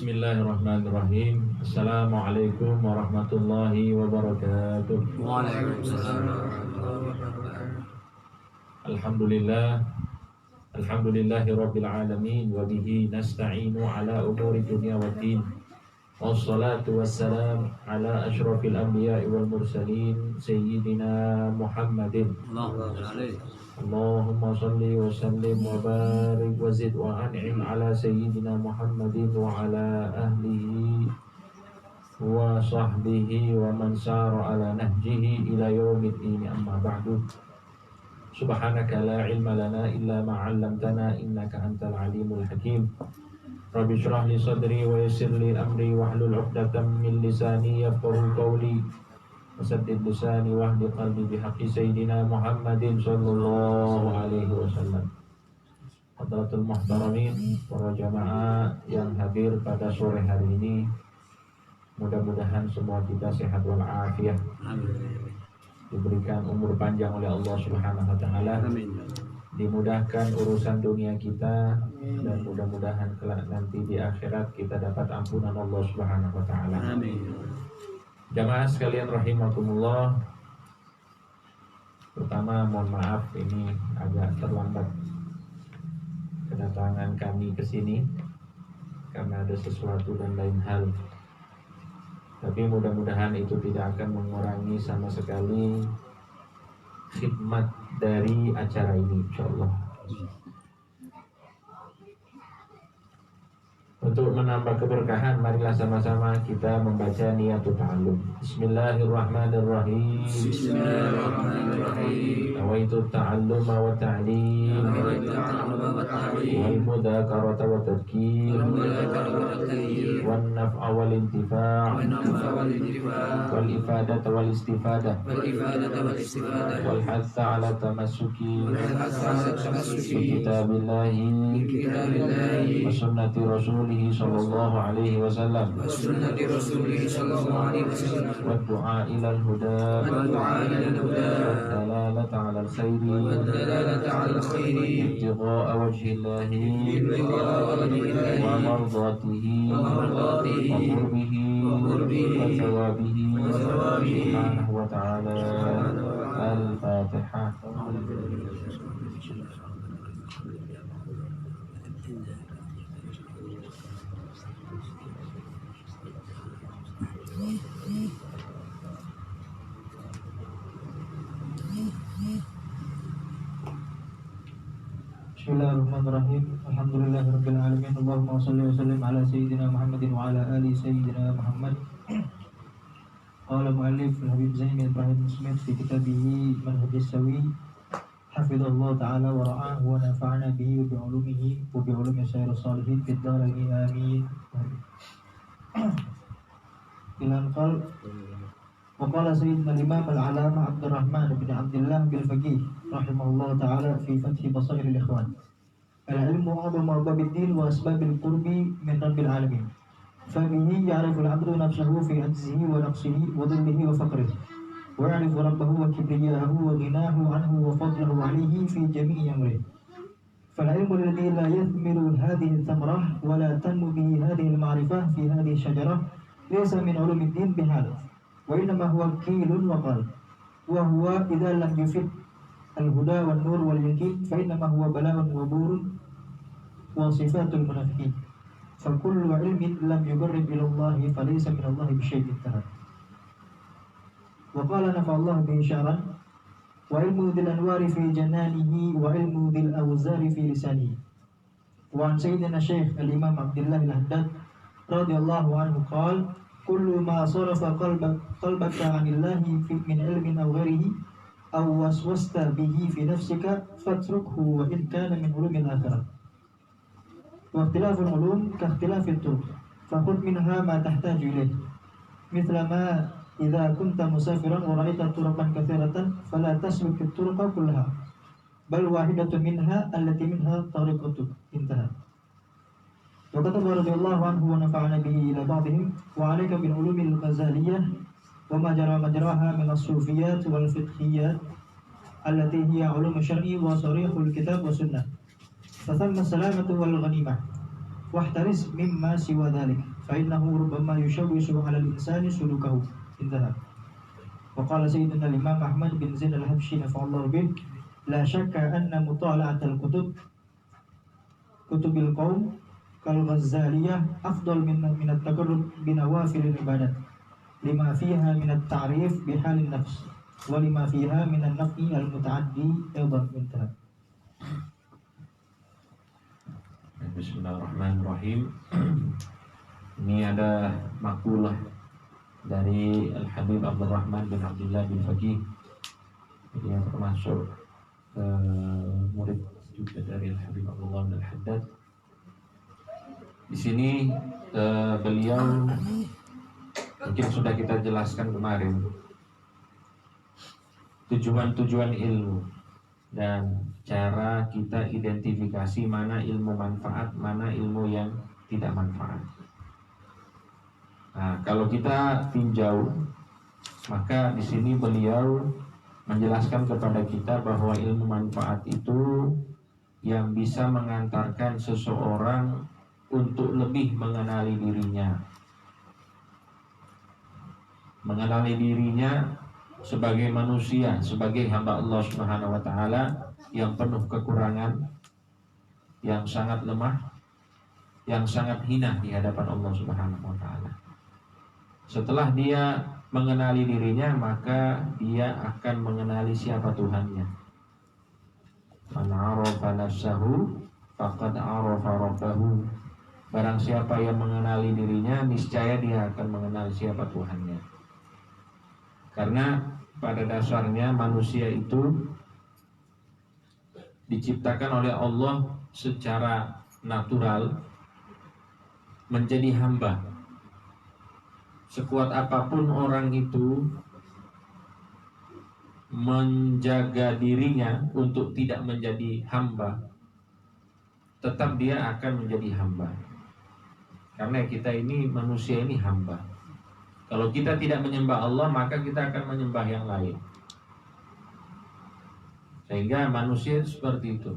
Bismillahirrahmanirrahim. Assalamualaikum warahmatullahi wabarakatuh. Waalaikumsalam. Alhamdulillah. Alhamdulillahi rabbil alamin. Wa bihi nasta'inu ala umuri dunya waddin. Wassalatu wassalam ala ashrafil anbiya'i wal mursalin Sayyidina Muhammadin. Allahumma salli wa sallim wa barik wa zid wa an'im ala Sayyidina Muhammadin wa ala ahlihi wa sahbihi wa man sara ala nahjihi ila yaumiddin, amma ba'du. Subhanaka la ilma lana illa ma 'allamtana innaka antal alimul hakim. Rabbi shrah li sadri wa yassir li amri wahlul 'uqdatam min lisani yafqahu qawli wasaddid lisani wahdi qalbi bihaqqi sayyidina Muhammadin sallallahu alaihi wasallam. Hadratul muhtaramin, para jamaah yang hadir pada sore hari ini, mudah-mudahan semua kita sehat walafiat, diberikan umur panjang oleh Allah Subhanahu wa taala, dimudahkan urusan dunia kita, dan mudah-mudahan kelak nanti di akhirat kita dapat ampunan Allah Subhanahu wa taala. Jamaah sekalian rahimakumullah, pertama mohon maaf ini agak terlambat kedatangan kami ke sini karena ada sesuatu dan lain hal. Tapi mudah-mudahan itu tidak akan mengurangi sama sekali khidmat dari acara ini, insyaallah. Untuk menambah keberkahan, marilah sama-sama kita membaca niatul ta'allum. Bismillahirrahmanirrahim. Bismillahirrahmanirrahim. Nawaitu ta'alluma wa ta'lim wal mudzakarata wa tadhkir wan naf'a wal intifa' wal ifadata wal istifadah wal hatha ala tamassuki bi kitabillahi wa sunnati rasul sallallahu alaihi wasallam wa sunnati rasulih sallallahu alaihi wasallam wa du'a ila al-huda wa dalalata 'ala al-khairi ibtigha'a wajhillahi wa mardatihi wa qurbihi wa thawabihi subhanahu wa ta'ala. Al-Fatihah. Bismillahirrahmanirrahim. Alhamdulillahirabbil alamin. Allahumma shalli wa sallim ala sayyidina Muhammadin wa ala ali sayyidina Muhammad. Qala muallif Habib Zain bin Ibrahim Smith fi kitabih Manhajus Sawi, hafizallahu ta'ala wa ra'ah wa nafa'ana bihi wa bi ulumihi wa bi ulumi sayyidil salihin fid dharain amin. Ilan qal wa qala sayyidina al-imam al-alama Abdurrahman bin Abdullah bin Faqih rahimahullah ta'ala fi fathi basair al-ikhwan, al-ilmu a'zamu arbabid-din wa asbabil qurbi min rabbil alamin, fabihi ya'rifu al-'abdu nafsahu fi ajzihi wa naqsihi wa dhillihi wa faqrihi, wa ya'rifu rabbahu wa kibriyahu wa ghinahu anhu wa fadlahu 'alayhi fi jami'i amrihi. فالعلم الذي لا يثمر هذه الثمرة ولا تنمو به هذه المعرفة في هذه الشجرة ليس من علوم الدين بحال، وإنما هو كيل وقال، وهو إذا لم يفد الهدى والنور واليقين فإنما هو بلاء وبور وصفات المنافقين، فكل علم لم يقرب إلى الله فليس من الله بشيء انتهى. وقال نفع الله به شعرا، وعلم ذي الأنوار في جنانه وعلم ذي الأوزار في لسانه. وعن سيدنا الشيخ الإمام عبد الله الهداد رضي الله عنه قال: كل ما صرف قلبك عن الله من علم أو غيره أو وسوست به في نفسك فاتركه وإن كان من علوم الآخرة. واختلاف العلوم كاختلاف الطرق، فخذ منها ما تحتاج إليه، مثل ما إذا كنت مسافرا ورأيت طرقا كثيرة فلا تسلك الطرق كلها، بل واحدة منها التي منها طريقتك. انتهى. وكتب رضي الله عنه ونفعنا به إلى بعضهم: وعليك بالعلوم الغزالية وما جرى مجراها من الصوفيات والفقهيات التي هي علوم الشرع وصريح الكتاب والسنة، فثم السلامة والغنيمة، واحترس مما سوى ذلك. فإنه ربما يشوش على الإنسان سلوكه. انتهى. وقال سيدنا الإمام أحمد بن زين الحبشي نفع الله به: لا شك أن مطالعة كتب القوم كالغزالية أفضل من التقرب بنوافل العبادات لما فيها من التعريف بحال النفس ولما فيها من النفع المتعدي أيضا. انتهى. Bismillahirrahmanirrahim. Ini ada makalah dari Al-Habib Abdurrahman bin Abdullah bin Faqih. Dia termasuk murid juga dari Al-Habib Abdullah bin Al-Haddad. Di sini beliau mungkin sudah kita jelaskan kemarin tujuan-tujuan ilmu dan cara kita identifikasi mana ilmu manfaat, mana ilmu yang tidak manfaat. Nah, kalau kita tinjau, maka di sini beliau menjelaskan kepada kita bahwa ilmu manfaat itu yang bisa mengantarkan seseorang untuk lebih mengenali dirinya. Mengenali dirinya sebagai manusia, sebagai hamba Allah Subhanahu wa taala yang penuh kekurangan, yang sangat lemah, yang sangat hina di hadapan Allah Subhanahu wa taala. Setelah dia mengenali dirinya, maka dia akan mengenali siapa Tuhannya. Man 'arafa nafsahu faqad 'arafa rabbahu. Barang siapa yang mengenali dirinya, niscaya dia akan mengenal siapa Tuhannya. Karena pada dasarnya manusia itu diciptakan oleh Allah secara natural menjadi hamba. Sekuat apapun orang itu menjaga dirinya untuk tidak menjadi hamba, tetap dia akan menjadi hamba. Karena kita ini manusia ini hamba. Kalau kita tidak menyembah Allah, maka kita akan menyembah yang lain. Sehingga manusia seperti itu.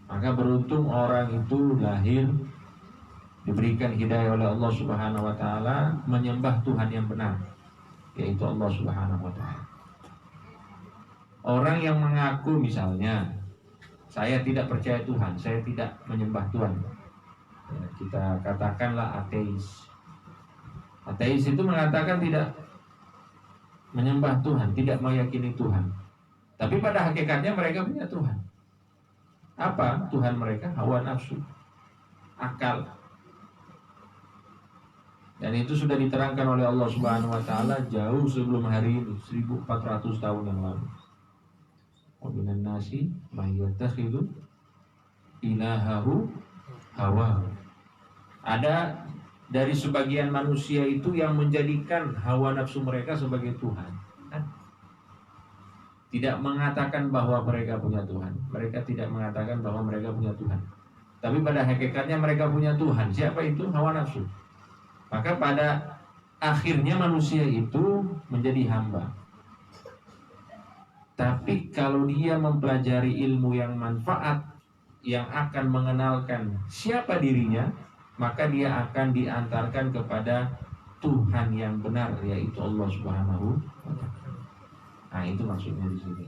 Maka beruntung orang itu lahir diberikan hidayah oleh Allah Subhanahu wa taala menyembah Tuhan yang benar, yaitu Allah Subhanahu wa taala. Orang yang mengaku misalnya, saya tidak percaya Tuhan, saya tidak menyembah Tuhan, ya, kita katakanlah ateis. Ateis itu mengatakan tidak menyembah Tuhan, tidak meyakini Tuhan. Tapi pada hakikatnya mereka punya Tuhan. Apa Tuhan mereka? Hawa nafsu, akal. Dan itu sudah diterangkan oleh Allah Subhanahu wa taala jauh sebelum hari ini, 1400 tahun yang lalu. Wa minan nasi may yattakhidhu ilahahu hawa. Ada dari sebagian manusia itu yang menjadikan hawa nafsu mereka sebagai Tuhan. Tidak mengatakan bahwa mereka punya Tuhan. Mereka tidak mengatakan bahwa mereka punya Tuhan. Tapi pada hakikatnya mereka punya Tuhan. Siapa itu? Hawa nafsu. Maka pada akhirnya manusia itu menjadi hamba. Tapi kalau dia mempelajari ilmu yang manfaat, yang akan mengenalkan siapa dirinya, maka dia akan diantarkan kepada Tuhan yang benar, yaitu Allah Subhanahu wa taala. Nah, itu maksudnya di sini.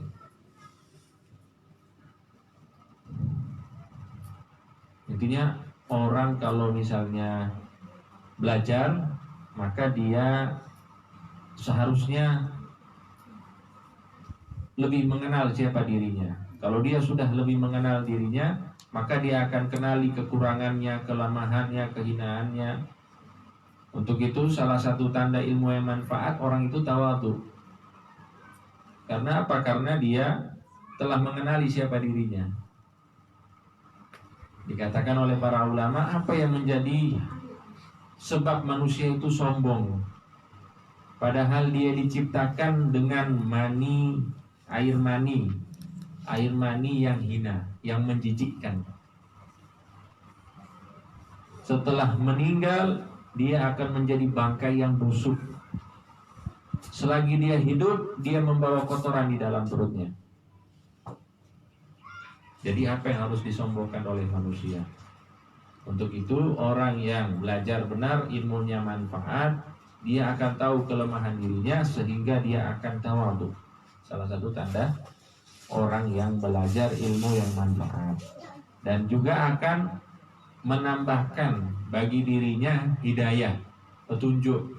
Intinya orang kalau misalnya belajar, maka dia seharusnya lebih mengenal siapa dirinya. Kalau dia sudah lebih mengenal dirinya, maka dia akan kenali kekurangannya, kelemahannya, kehinaannya. Untuk itu salah satu tanda ilmu yang manfaat, orang itu tawadhu. Karena apa? Karena dia telah mengenali siapa dirinya. Dikatakan oleh para ulama, apa yang menjadi sebab manusia itu sombong, padahal dia diciptakan dengan air mani yang hina, yang menjijikkan. Setelah meninggal, dia akan menjadi bangkai yang busuk. Selagi dia hidup, dia membawa kotoran di dalam perutnya. Jadi apa yang harus disombongkan oleh manusia? Untuk itu orang yang belajar benar, ilmunya manfaat, dia akan tahu kelemahan dirinya sehingga dia akan tawadhu. Salah satu tanda orang yang belajar ilmu yang manfaat. Dan juga akan menambahkan bagi dirinya hidayah, petunjuk.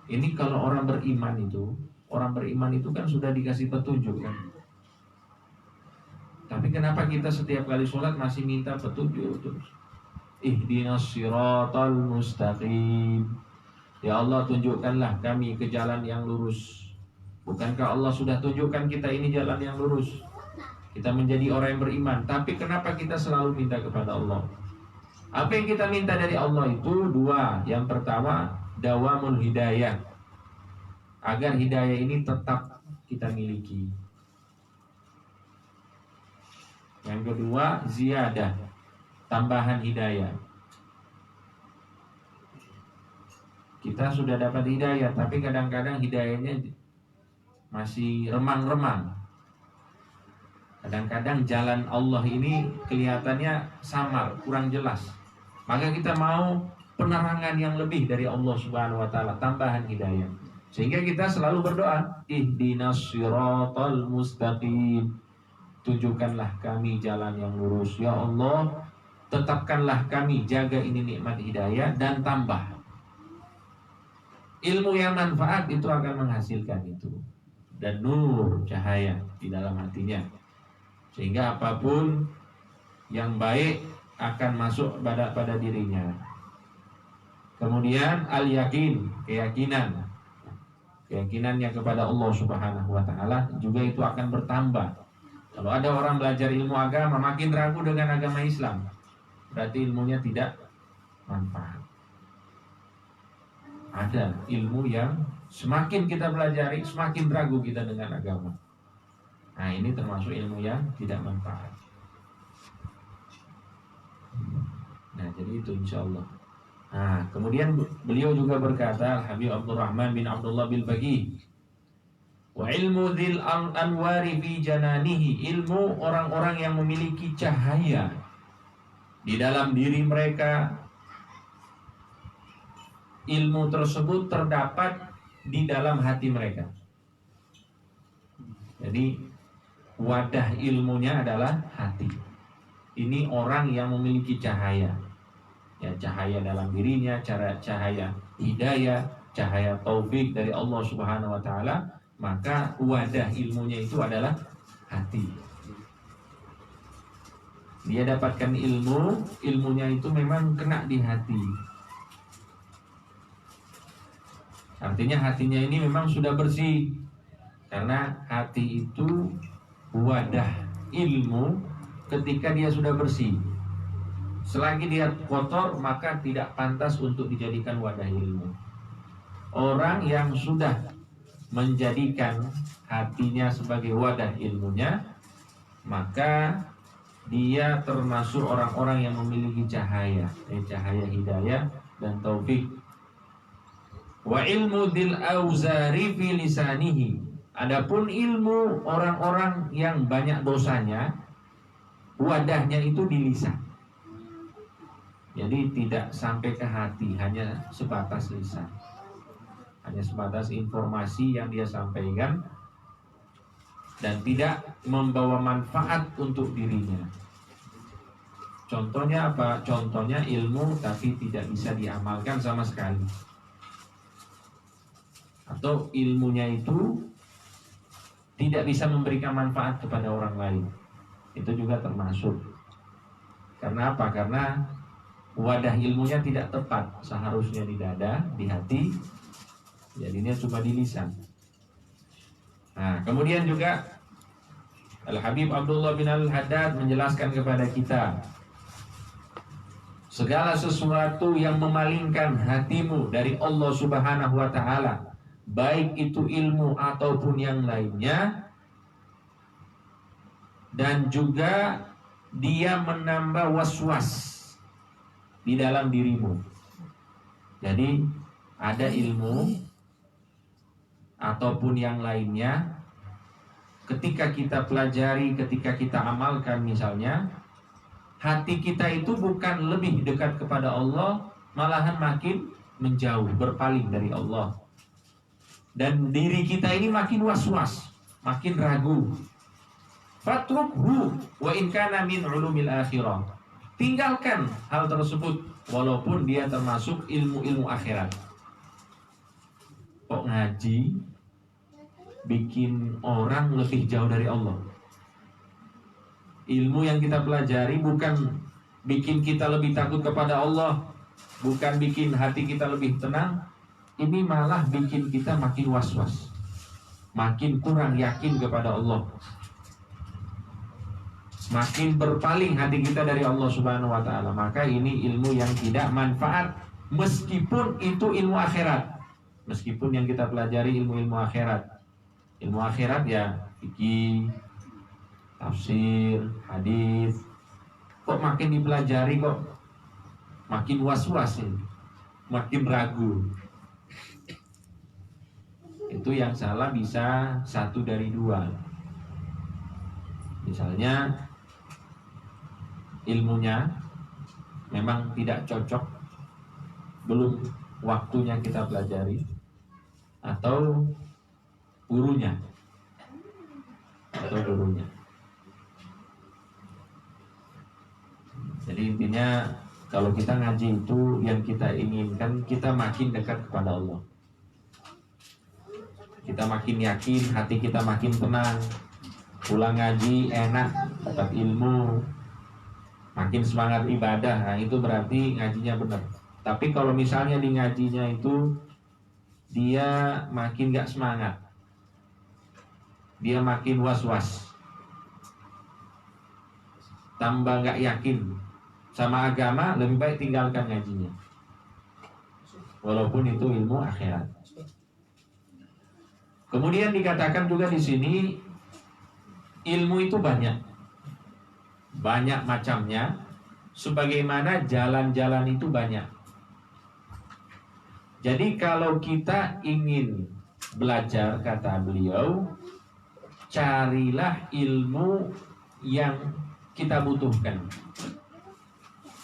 Ini kalau orang beriman itu kan sudah dikasih petunjuk kan. Tapi kenapa kita setiap kali sholat masih minta petunjuk terus? Ihdinas siratal mustaqim. Ya Allah, tunjukkanlah kami ke jalan yang lurus. Bukankah Allah sudah tunjukkan kita ini jalan yang lurus? Kita menjadi orang yang beriman. Tapi kenapa kita selalu minta kepada Allah? Apa yang kita minta dari Allah itu dua. Yang pertama, dawamul hidayah, agar hidayah ini tetap kita miliki. Yang kedua, ziyadah, tambahan hidayah. Kita sudah dapat hidayah, tapi kadang-kadang hidayahnya masih remang-remang. Kadang-kadang jalan Allah ini kelihatannya samar, kurang jelas. Maka kita mau penerangan yang lebih dari Allah Subhanahu wa taala, tambahan hidayah. Sehingga kita selalu berdoa, ihdinas siratal mustaqim. Tunjukkanlah kami jalan yang lurus. Ya Allah, tetapkanlah kami, jaga ini nikmat hidayah dan tambah. Ilmu yang manfaat itu akan menghasilkan itu. Dan nur, cahaya di dalam hatinya. Sehingga apapun yang baik akan masuk pada dirinya. Kemudian al-yakin, keyakinannya kepada Allah Subhanahu wa taala juga itu akan bertambah. Kalau ada orang belajar ilmu agama makin ragu dengan agama Islam, berarti ilmunya tidak manfaat. Ada ilmu yang semakin kita pelajari, semakin ragu kita dengan agama. Nah, ini termasuk ilmu yang tidak manfaat. Nah, jadi itu insya Allah. Nah, kemudian beliau juga berkata, Habib Abdurrahman bin Abdullah bil Baqi, wa ilmu dzil anwari fi jananihi, ilmu orang-orang yang memiliki cahaya di dalam diri mereka. Ilmu tersebut terdapat di dalam hati mereka. Jadi wadah ilmunya adalah hati. Ini orang yang memiliki cahaya. Ya, cahaya dalam dirinya, cahaya hidayah, cahaya taufik dari Allah Subhanahu wa taala, maka wadah ilmunya itu adalah hati. Dia dapatkan ilmunya itu memang kena di hati. Artinya hatinya ini memang sudah bersih. Karena hati itu wadah ilmu ketika dia sudah bersih. Selagi dia kotor, maka tidak pantas untuk dijadikan wadah ilmu. Orang yang sudah menjadikan hatinya sebagai wadah ilmunya, maka dia termasuk orang-orang yang memiliki cahaya hidayah dan taufik. Wa ilmu dzil auzari fi lisanihi. Adapun ilmu orang-orang yang banyak dosanya, wadahnya itu di lisan. Jadi tidak sampai ke hati, hanya sebatas lisan. Hanya sebatas informasi yang dia sampaikan dan tidak membawa manfaat untuk dirinya. Contohnya apa? Contohnya ilmu tapi tidak bisa diamalkan sama sekali. Atau ilmunya itu tidak bisa memberikan manfaat kepada orang lain. Itu juga termasuk. Karena apa? Karena wadah ilmunya tidak tepat. Seharusnya di dada, di hati, jadinya cuma di lisan. Nah, kemudian juga Al-Habib Abdullah bin Al-Haddad menjelaskan kepada kita, segala sesuatu yang memalingkan hatimu dari Allah Subhanahu wa taala, baik itu ilmu ataupun yang lainnya, dan juga dia menambah was-was di dalam dirimu. Jadi ada ilmu ataupun yang lainnya, ketika kita pelajari, ketika kita amalkan misalnya, hati kita itu bukan lebih dekat kepada Allah, malahan makin menjauh, berpaling dari Allah. Dan diri kita ini makin was-was, makin ragu. Fatrukhu wa in kana min ulumil akhirah. Tinggalkan hal tersebut walaupun dia termasuk ilmu-ilmu akhirat. Kok ngaji bikin orang lebih jauh dari Allah? Ilmu yang kita pelajari bukan bikin kita lebih takut kepada Allah, bukan bikin hati kita lebih tenang. Ini malah bikin kita makin was-was, makin kurang yakin kepada Allah, makin berpaling hati kita dari Allah Subhanahu wa ta'ala. Maka ini ilmu yang tidak manfaat, meskipun itu ilmu akhirat. Meskipun yang kita pelajari ilmu-ilmu akhirat. Ilmu akhirat ya fikih, tafsir, hadis. Kok makin dipelajari kok makin was-was ini, makin ragu. Itu yang salah bisa satu dari dua. Misalnya ilmunya memang tidak cocok, belum waktunya kita pelajari, atau gurunya. Jadi intinya kalau kita ngaji itu yang kita inginkan, kita makin dekat kepada Allah, kita makin yakin, hati kita makin tenang. Pulang ngaji enak, dapat ilmu, makin semangat ibadah. Nah itu berarti ngajinya benar. Tapi kalau misalnya di ngajinya itu dia makin gak semangat, dia makin was-was, tambah gak yakin sama agama, lebih baik tinggalkan ngajinya, walaupun itu ilmu akhirat. Kemudian dikatakan juga di sini ilmu itu banyak macamnya, sebagaimana jalan-jalan itu banyak. Jadi kalau kita ingin belajar, kata beliau, carilah ilmu yang kita butuhkan.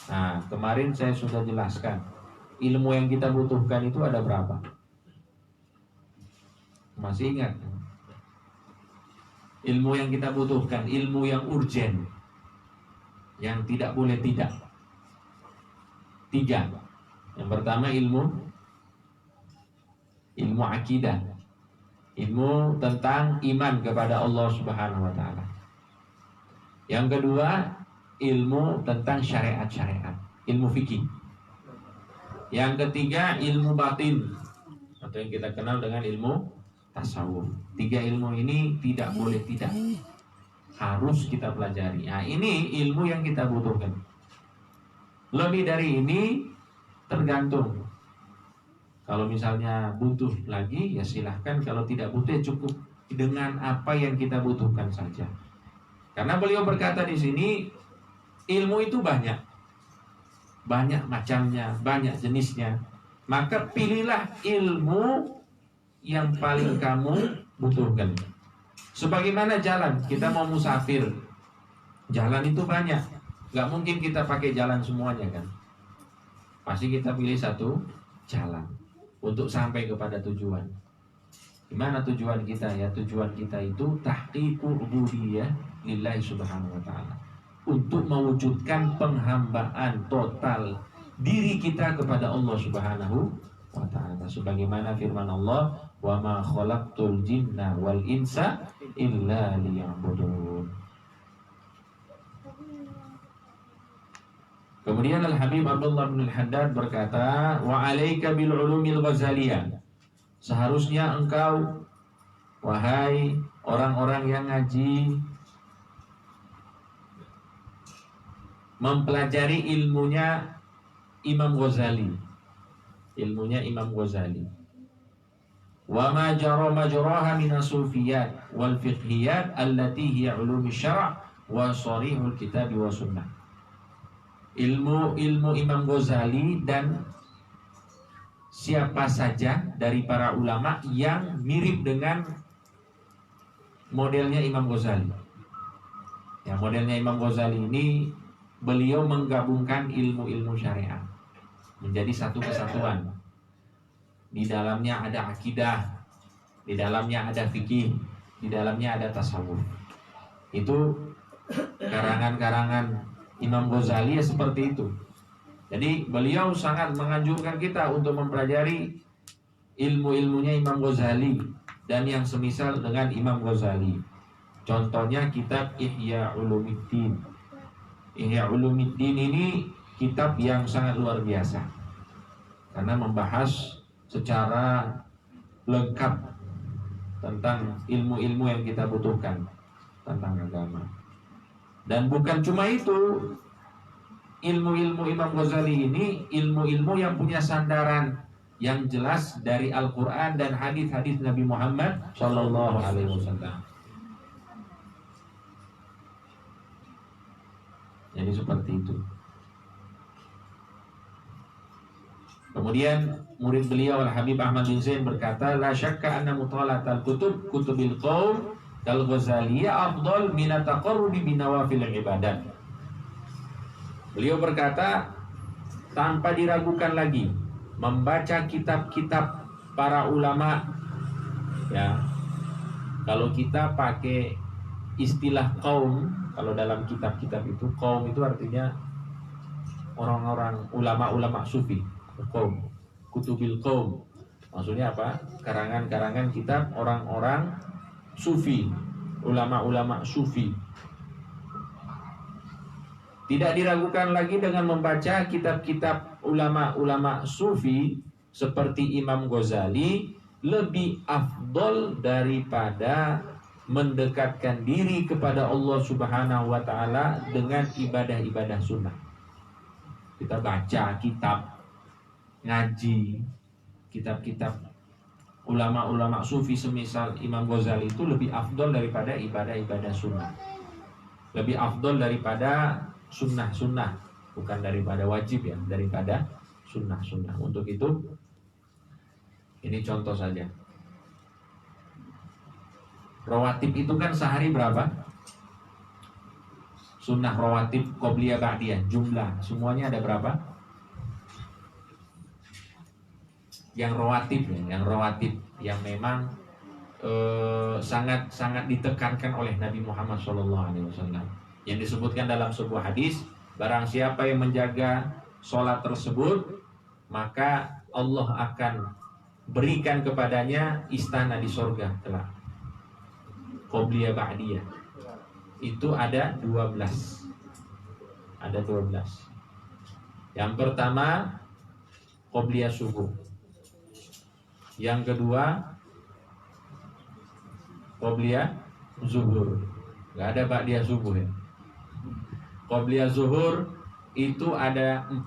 Nah, kemarin saya sudah jelaskan, ilmu yang kita butuhkan itu ada berapa? Masih ingat? Ilmu yang kita butuhkan, ilmu yang urgen, yang tidak boleh tidak. 3. Yang pertama ilmu akidah, ilmu tentang iman kepada Allah Subhanahu wa ta'ala. Yang kedua, ilmu tentang syariat-syariat, ilmu fikih. Yang ketiga, ilmu batin, atau yang kita kenal dengan ilmu tasawuf. 3 ilmu ini tidak boleh tidak, harus kita pelajari. Nah, ini ilmu yang kita butuhkan. Lebih dari ini tergantung. Kalau misalnya butuh lagi, ya silahkan. Kalau tidak butuh, ya cukup dengan apa yang kita butuhkan saja. Karena beliau berkata di sini, ilmu itu banyak macamnya, banyak jenisnya. Maka pilihlah ilmu yang paling kamu butuhkan. Sebagaimana jalan, kita mau musafir, jalan itu banyak, gak mungkin kita pakai jalan semuanya kan. Pasti kita pilih satu jalan untuk sampai kepada tujuan. Gimana tujuan kita ya? Tujuan kita itu tahqiqul ubudiyah lillahi subhanahu wa ta'ala, untuk mewujudkan penghambaan total diri kita kepada Allah subhanahu wa ta'ala. Sebagaimana firman Allah, wa ma khalaqtul jinna wal insa illa liya'budun. Kemudian Al-Habib Abdullah bin Al-Haddad berkata, wa alaika bil ulumil ghazaliyah. Seharusnya engkau, wahai orang-orang yang ngaji, mempelajari ilmunya Imam Ghazali. Ilmunya Imam Ghazali. Wa ma jara majraha min as-sufiyat wal fiqhiyat allati hiya ulum asy-syara' wa sharihul kitab wa sunnah. Ilmu Imam Ghazali dan siapa saja dari para ulama yang mirip dengan modelnya Imam Ghazali. Ya, modelnya Imam Ghazali ini beliau menggabungkan ilmu-ilmu syariat menjadi satu kesatuan. Di dalamnya ada akidah, di dalamnya ada fikih, di dalamnya ada tasawuf. Itu karangan-karangan Imam Ghazali ya seperti itu. Jadi beliau sangat menganjurkan kita untuk mempelajari ilmu-ilmunya Imam Ghazali dan yang semisal dengan Imam Ghazali. Contohnya kitab Ihya Ulumuddin. Ihya Ulumuddin ini kitab yang sangat luar biasa karena membahas secara lengkap tentang ilmu-ilmu yang kita butuhkan tentang agama. Dan bukan cuma itu, ilmu-ilmu Imam Ghazali ini ilmu-ilmu yang punya sandaran yang jelas dari Al-Quran dan hadis-hadis Nabi Muhammad Sallallahu Alaihi Wasallam. Jadi seperti itu. Kemudian murid beliau Al-Habib Ahmad bin Zain berkata, la syakka anna mutalatal kutubil qaum kal Ghazaliyah afdal min at-taqarrubi bi nawafil ibadat. Beliau berkata, tanpa diragukan lagi, membaca kitab-kitab para ulama, ya. Kalau kita pakai istilah kaum, kalau dalam kitab-kitab itu kaum itu artinya orang-orang ulama-ulama sufi. Kaum, kutubil kaum, maksudnya apa? Karangan-karangan kitab orang-orang sufi, ulama-ulama sufi. Tidak diragukan lagi dengan membaca kitab-kitab ulama-ulama sufi seperti Imam Ghazali lebih afdol daripada mendekatkan diri kepada Allah Subhanahu wa taala dengan ibadah-ibadah sunnah. Kita baca kitab, ngaji kitab-kitab ulama-ulama sufi semisal Imam Ghazali itu lebih afdol daripada ibadah-ibadah sunnah. Lebih afdol daripada sunnah-sunnah, bukan daripada wajib ya, daripada sunnah-sunnah. Untuk itu, ini contoh saja. Rawatib itu kan sehari berapa? Sunnah rawatib, qobliyah, ba'diyah, jumlah semuanya ada berapa? Yang rawatib ya, yang memang sangat ditekankan oleh Nabi Muhammad SAW. Yang disebutkan dalam sebuah hadis, barang siapa yang menjaga sholat tersebut, maka Allah akan berikan kepadanya istana di surga kelak. Qobliyah ba'diyah itu ada 12. Ada 12. Yang pertama qobliyah subuh. Yang kedua qobliyah zuhur. Gak ada ba'diyah subuh ya. Qobliyah zuhur itu ada 4.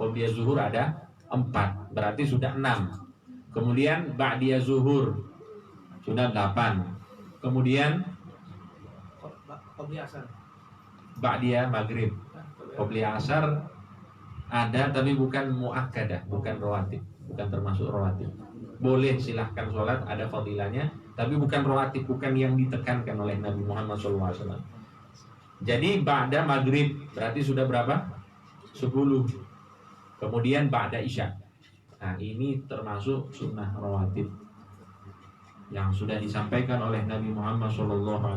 Qobliyah zuhur ada 4. Berarti sudah 6. Kemudian ba'diyah zuhur sudah 8. Kemudian ba'diyah maghrib. Qobliyah asar ada tapi bukan muakkadah, bukan rawatib, bukan termasuk rawatib. Boleh silahkan sholat, ada fadilahnya, tapi bukan rawatib, bukan yang ditekankan oleh Nabi Muhammad SAW. Jadi ba'da maghrib berarti sudah berapa? 10. Kemudian ba'da isya. Nah ini termasuk sunnah rawatib yang sudah disampaikan oleh Nabi Muhammad SAW.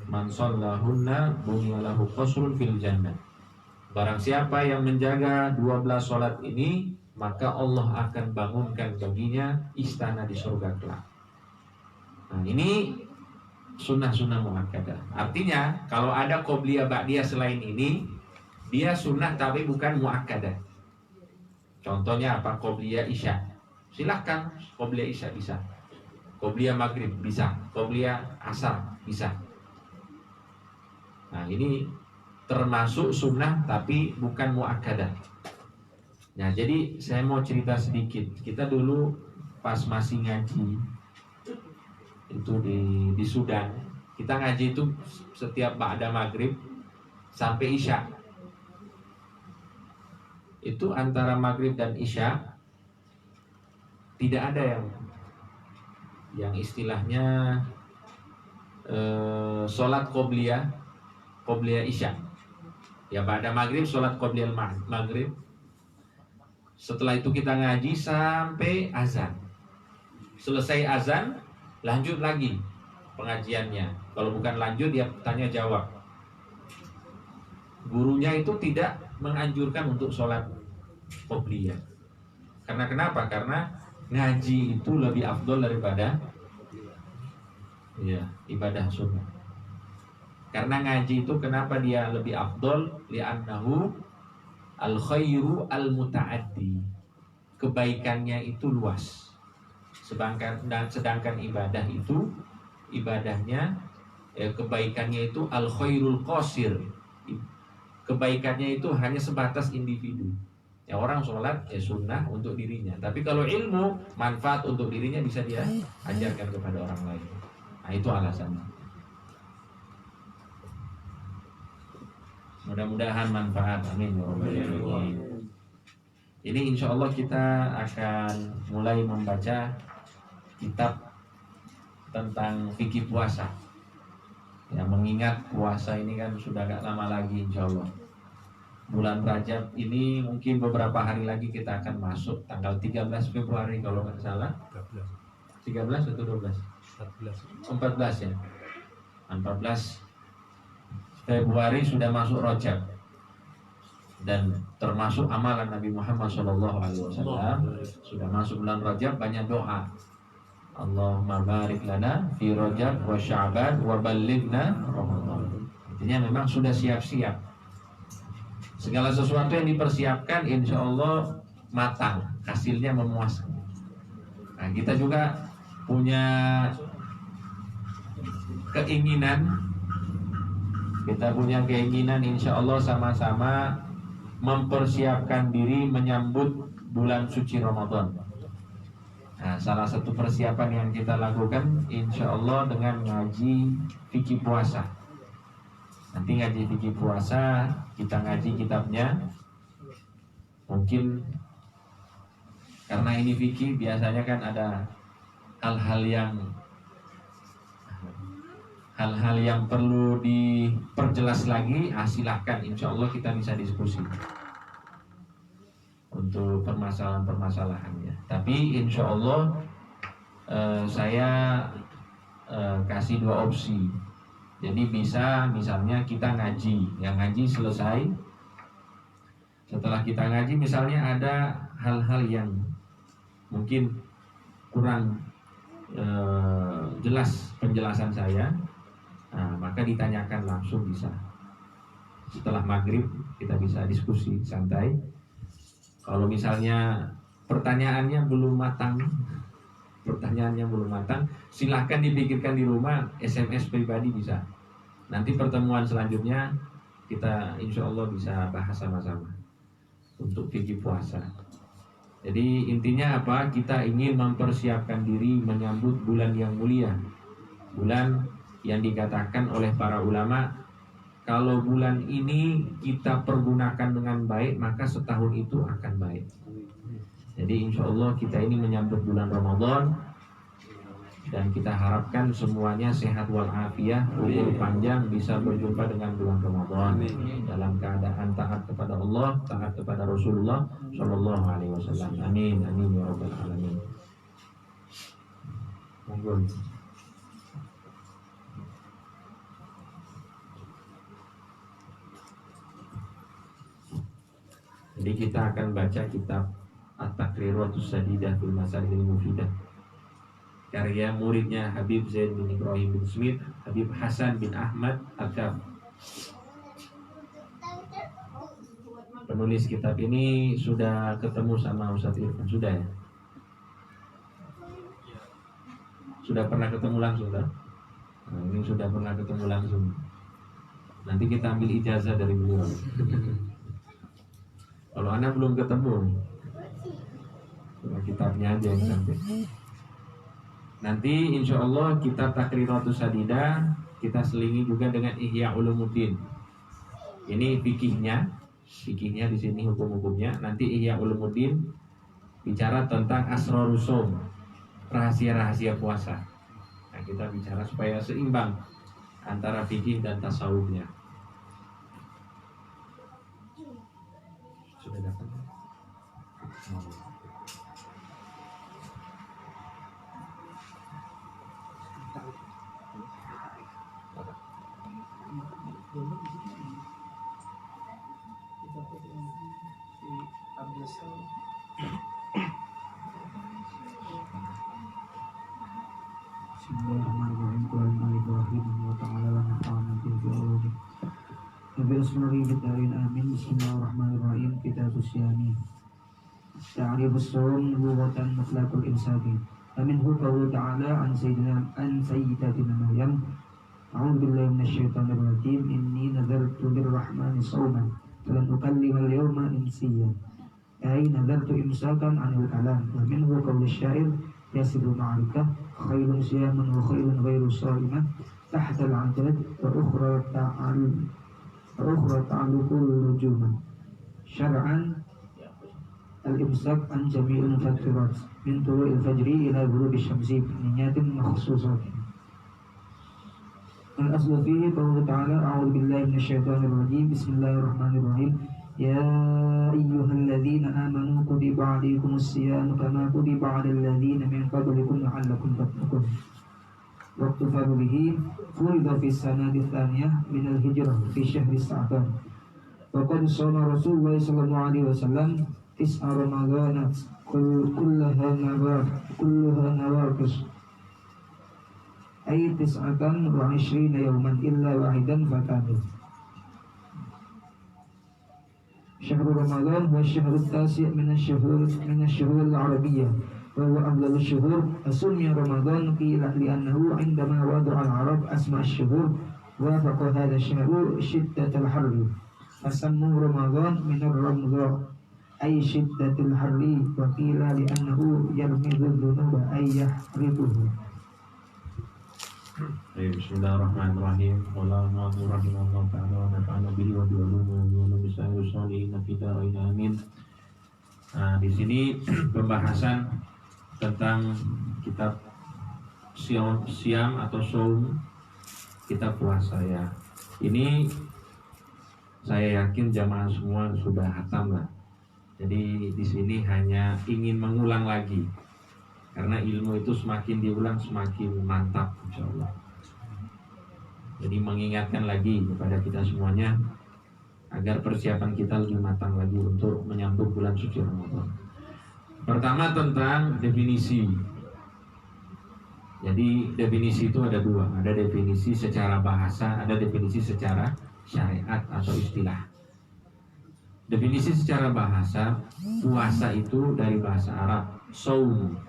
Man shallahunna bunyalahu qasrun fil jannah. Barang siapa yang menjaga 12 sholat ini, maka Allah akan bangunkan baginya istana di surga kelak. Nah ini sunnah-sunnah muakkadah. Artinya kalau ada qobliyah ba'diyah selain ini, dia sunnah tapi bukan muakkadah. Contohnya apa? Qobliyah isya. Silahkan qobliyah isya bisa. Qobliyah maghrib bisa. Qobliyah asar bisa. Nah ini termasuk sunnah tapi bukan muakkadah. Nah jadi saya mau cerita sedikit. Kita dulu pas masih ngaji itu di Sudan, kita ngaji itu setiap ba'da maghrib sampai isya. Itu antara maghrib dan isya tidak ada yang istilahnya sholat qobliyah isya. Ya pada maghrib sholat qobliyal maghrib. Setelah itu kita ngaji sampai azan. Selesai azan, lanjut lagi pengajiannya. Kalau bukan lanjut, dia tanya jawab. Gurunya itu tidak menganjurkan untuk sholat qobliyah. Karena kenapa? Karena ngaji itu lebih afdol daripada ibadah sunnah. Karena ngaji itu kenapa dia lebih afdol? Li'annahu al-khairu al-muta'addi. Kebaikannya itu luas. Sedangkan ibadah itu ibadahnya kebaikannya itu al-khairul qasir. Kebaikannya itu hanya sebatas individu. Ya orang sholat sunnah untuk dirinya. Tapi kalau ilmu manfaat untuk dirinya bisa dia ajarkan kepada orang lain. Nah itu alasannya. Mudah-mudahan manfaat. Amin. Ini insya Allah kita akan mulai membaca kitab tentang fikih puasa. Ya, mengingat puasa ini kan sudah gak lama lagi insya Allah. Bulan Rajab ini mungkin beberapa hari lagi kita akan masuk tanggal 13 Februari kalau nggak salah. 13 atau 12? 14 ya. 14 Februari sudah masuk Rajab. Dan termasuk amalan Nabi Muhammad SAW sudah masuk bulan Rajab, banyak doa. Allahumma barik lana fi Rajab wa Sya'ban wa ballighna Ramadan. Intinya memang sudah siap-siap. Segala sesuatu yang dipersiapkan insya Allah matang, hasilnya memuaskan. Nah kita juga punya keinginan, insya Allah sama-sama mempersiapkan diri menyambut bulan suci Ramadan. Nah, salah satu persiapan yang kita lakukan insya Allah dengan ngaji fikih puasa. Nanti ngaji fikih puasa, kita ngaji kitabnya. Mungkin karena ini fikih biasanya kan ada hal-hal yang perlu diperjelas lagi. Silahkan, insya Allah kita bisa diskusi untuk permasalahan-permasalahannya. Tapi insya Allah saya kasih dua opsi. Jadi bisa misalnya kita ngaji, yang ngaji selesai. Setelah kita ngaji misalnya ada hal-hal yang mungkin kurang jelas penjelasan saya, maka ditanyakan langsung bisa. Setelah maghrib kita bisa diskusi santai. Kalau misalnya pertanyaannya belum matang, silahkan dipikirkan di rumah, SMS pribadi bisa. Nanti pertemuan selanjutnya kita insya Allah bisa bahas sama-sama untuk fikih puasa. Jadi intinya apa? Kita ingin mempersiapkan diri menyambut bulan yang mulia, bulan yang dikatakan oleh para ulama, kalau bulan ini kita pergunakan dengan baik maka setahun itu akan baik. Jadi insya Allah kita ini menyambut bulan Ramadan, dan kita harapkan semuanya sehat walafiat, umur panjang, bisa berjumpa dengan bulan Ramadan dalam keadaan taat kepada Allah, taat kepada Rasulullah Shallallahu Alaihi Wasallam. Amin, amin ya rabbal alamin. Monggo. Jadi kita akan baca kitab At-Taqriratus Sadidah fil Masalihil Mufidah, karya muridnya Habib Zain bin Ibrahim bin Smith, Habib Hasan bin Ahmad Al-Kaf. Penulis kitab ini sudah ketemu sama Ustaz Irfan, sudah ya? Sudah pernah ketemu langsung kan? Nah, ini sudah pernah ketemu langsung. Nanti kita ambil ijazah dari beliau. Kalau Anda belum ketemu, cuma kitabnya aja yang sampai. Nanti insya Allah kitab Taqriratus Sadidah kita selingi juga dengan Ihya Ulumuddin. Ini fikihnya di sini hukum-hukumnya. Nanti Ihya Ulumuddin bicara tentang Asrarus Shaum, rahasia-rahasia puasa. Nah, kita bicara supaya seimbang antara fikih dan tasawufnya. Sudah datang? Bismillahirrahmanirrahim. Qul Ibrahim wa ta'ala wa nafa'ana bihi wa ulumi. Nabi Asmari Bitarin Amin. Bismillahirrahmanirrahim. Kitabus Syami. Ta'rifus Shawm lughatan mutlaqul imsaki. Minhu qawlu ta'ala an sayyidatina Maryam. A'udzu billahi minasyaitonir rajim. Inni nadartu lirrahmani shawman falan ukallima al-yawma insiya. Ay nadartu imsakan 'anil kalam. Wa minhu qawlu syair yasiru ma'arikah khairun siyaman wa khairun ghairu salimah tahta al-'adad wa ukhra ta'alluqul rujuman syar'an al-imsak an jami'il mufattirat min tulu'il fajri ila ghurubi syamsi niyatin makhsusatin. Al-aslu fihi qawlu ta'ala a'udzu billahi minasyaitonir rajim bismillahirrahmanirrahim ya ayyuhalladzina amanu kutiba 'alaikumus siyam kama kutiba 'alal ladzina min qablikum la'allakum tattaqun. Waktu farubihi furida fi sanati tsaniyah min al-hijrah fi syahri Sa'ban. Wa qad shoma Rasulullah sallallahu alaihi wasallam tis'a ramadhanat kullaha nawaqis ay tis'atan wa 'ishrina yawman illa wahidan fatamil. Syahrul Ramadan wa syahrul tasi' min asy-syuhur al-arabiyyah wa huwa afdalus syuhur. Asumya Ramadan qila li'annahu 'indama wada'a al-arab asma' asy-syuhur wa faqa hadha asy-syahru shiddatul harri fasammu Ramadan min ar-ramdha ay shiddatul harri wa qila li'annahu yarmidhu dhunuba ay yahriquhu. Bismillahirrahmanirrahim. Wallahu rahimahullah ta'ala wa nafa'ana bihi wa bi ulumi wa bi salihin fi darin amin. Nah, di sini pembahasan tentang kitab siam atau saum, kitab puasa ya. Ini saya yakin jamaah semua sudah hatam lah. Jadi di sini hanya ingin mengulang lagi. Karena ilmu itu semakin diulang semakin mantap insyaallah. Jadi mengingatkan lagi kepada kita semuanya agar persiapan kita lebih matang lagi untuk menyambut bulan suci Ramadan. Pertama tentang definisi. Jadi definisi itu ada dua, ada definisi secara bahasa, ada definisi secara syariat atau istilah. Definisi secara bahasa, puasa itu dari bahasa Arab shaum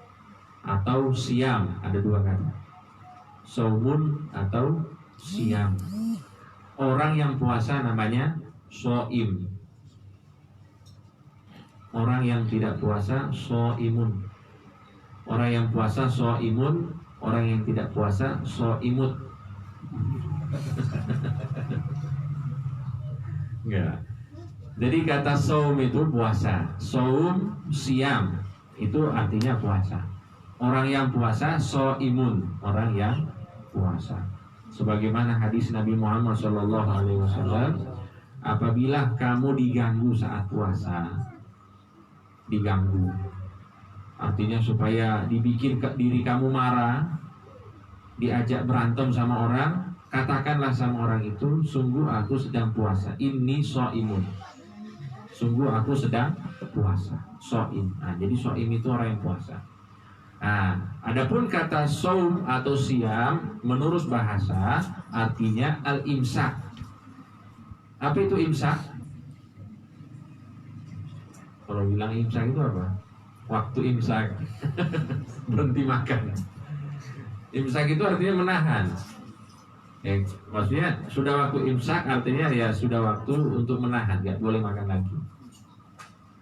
atau siam, ada dua kata, saumun atau siam. Orang yang puasa namanya shaim, orang yang tidak puasa shaimun. Orang yang puasa shaimun, orang yang tidak puasa shaimut. Enggak. Jadi kata saum itu puasa, saum siam itu artinya puasa. Orang yang puasa shaimun, orang yang puasa. Sebagaimana hadis Nabi Muhammad SAW, apabila kamu diganggu saat puasa, diganggu, artinya supaya dibikin diri kamu marah, diajak berantem sama orang, katakanlah sama orang itu, sungguh aku sedang puasa. Inni shaimun, sungguh aku sedang puasa. Shaim. Nah, jadi shaim itu orang yang puasa. Nah, adapun kata saum atau siam menurut bahasa artinya al-imsak. Apa itu imsak? Kalau bilang imsak itu apa? Waktu imsak. Berhenti makan. Imsak itu artinya menahan. Maksudnya sudah waktu imsak artinya ya sudah waktu untuk menahan, nggak boleh makan lagi.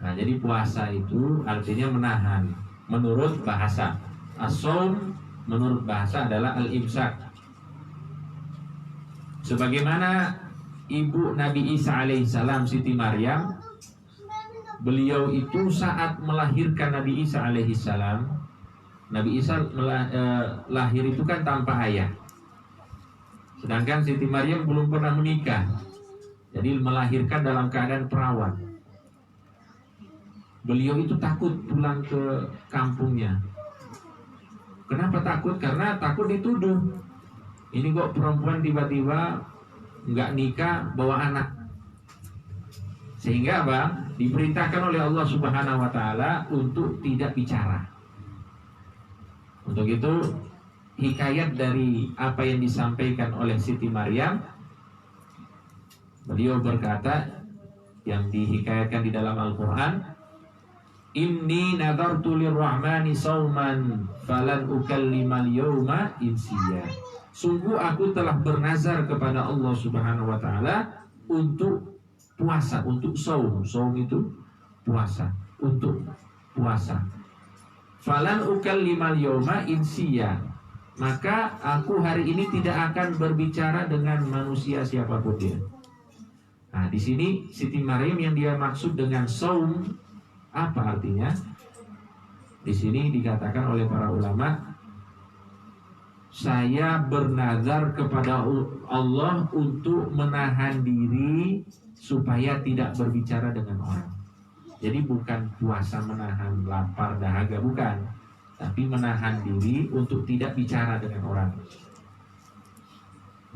Nah, jadi puasa itu artinya menahan. Menurut bahasa, as-shaum menurut bahasa adalah al-imsak. Sebagaimana ibu Nabi Isa alaihissalam, Siti Maryam, beliau itu saat melahirkan Nabi Isa alaihissalam, Nabi Isa lahir itu kan tanpa ayah. Sedangkan Siti Maryam belum pernah menikah, jadi melahirkan dalam keadaan perawan. beliau itu takut pulang ke kampungnya. Kenapa takut? Karena takut dituduh. Ini kok perempuan tiba-tiba nggak nikah bawa anak. Sehingga apa? Diperintahkan oleh Allah Subhanahu wa taala untuk tidak bicara. Untuk itu hikayat dari apa yang disampaikan oleh Siti Maryam, beliau berkata yang dihikayatkan di dalam Al-Qur'an, Inni nadartu lirrahmani sauman falan ukallimal yawma insiya. Sungguh aku telah bernazar kepada Allah Subhanahu wa taala untuk puasa, untuk saum. Saum itu puasa, untuk puasa. Falan ukallimal yawma insiya. Maka aku hari ini tidak akan berbicara dengan manusia siapapun dia. Nah, di sini Siti Maryam yang dia maksud dengan saum, apa artinya? Di sini dikatakan oleh para ulama, saya bernazar kepada Allah untuk menahan diri supaya tidak berbicara dengan orang. Jadi bukan puasa menahan lapar dahaga, bukan, tapi menahan diri untuk tidak bicara dengan orang.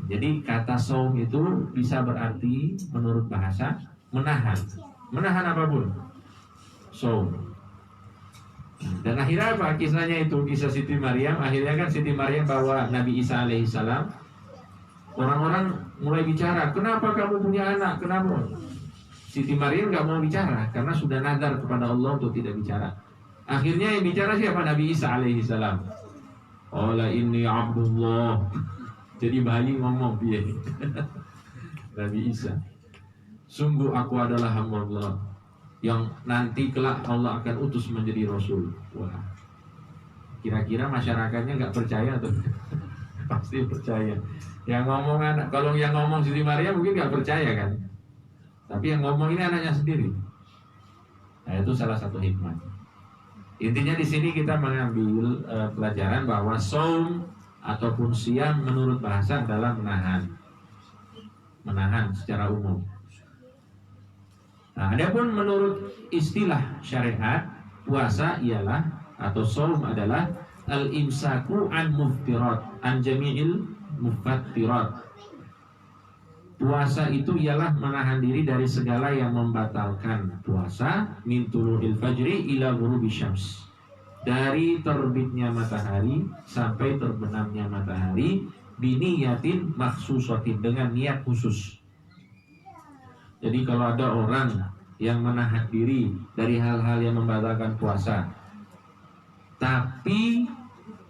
Jadi kata saum itu bisa berarti menurut bahasa menahan. Menahan apapun. Saum. Dan akhirnya apa kisahnya itu? Kisah Siti Maryam. Akhirnya kan Siti Maryam bawa Nabi Isa alaihissalam. Orang-orang mulai bicara, kenapa kamu punya anak? Kenapa? Siti Maryam gak mau bicara karena sudah nazar kepada Allah untuk tidak bicara. Akhirnya yang bicara siapa? Nabi Isa alaihissalam. Qala inni abdullah. Jadi bayi ngomong dia. Nabi Isa, sungguh aku adalah hamba Allah yang nanti kelak Allah akan utus menjadi Rasul. Wah, kira-kira masyarakatnya nggak percaya tuh? Pasti percaya. Yang ngomong anak, kalau yang ngomong Siti Maryam mungkin nggak percaya kan? Tapi yang ngomong ini anaknya sendiri. Nah, itu salah satu hikmah. Intinya di sini kita mengambil pelajaran bahwa saum ataupun siam menurut bahasa adalah menahan secara umum. Nah, adapun menurut istilah syariat, puasa ialah atau saum adalah al-imsaku an muftirat an jami'il mufattirat. Puasa itu ialah menahan diri dari segala yang membatalkan puasa, min tulu'il fajri ila ghurubi syams. Dari terbitnya matahari sampai terbenamnya matahari, biniyatin maksusatin, dengan niat khusus. Jadi kalau ada orang yang menahan diri dari hal-hal yang membatalkan puasa, tapi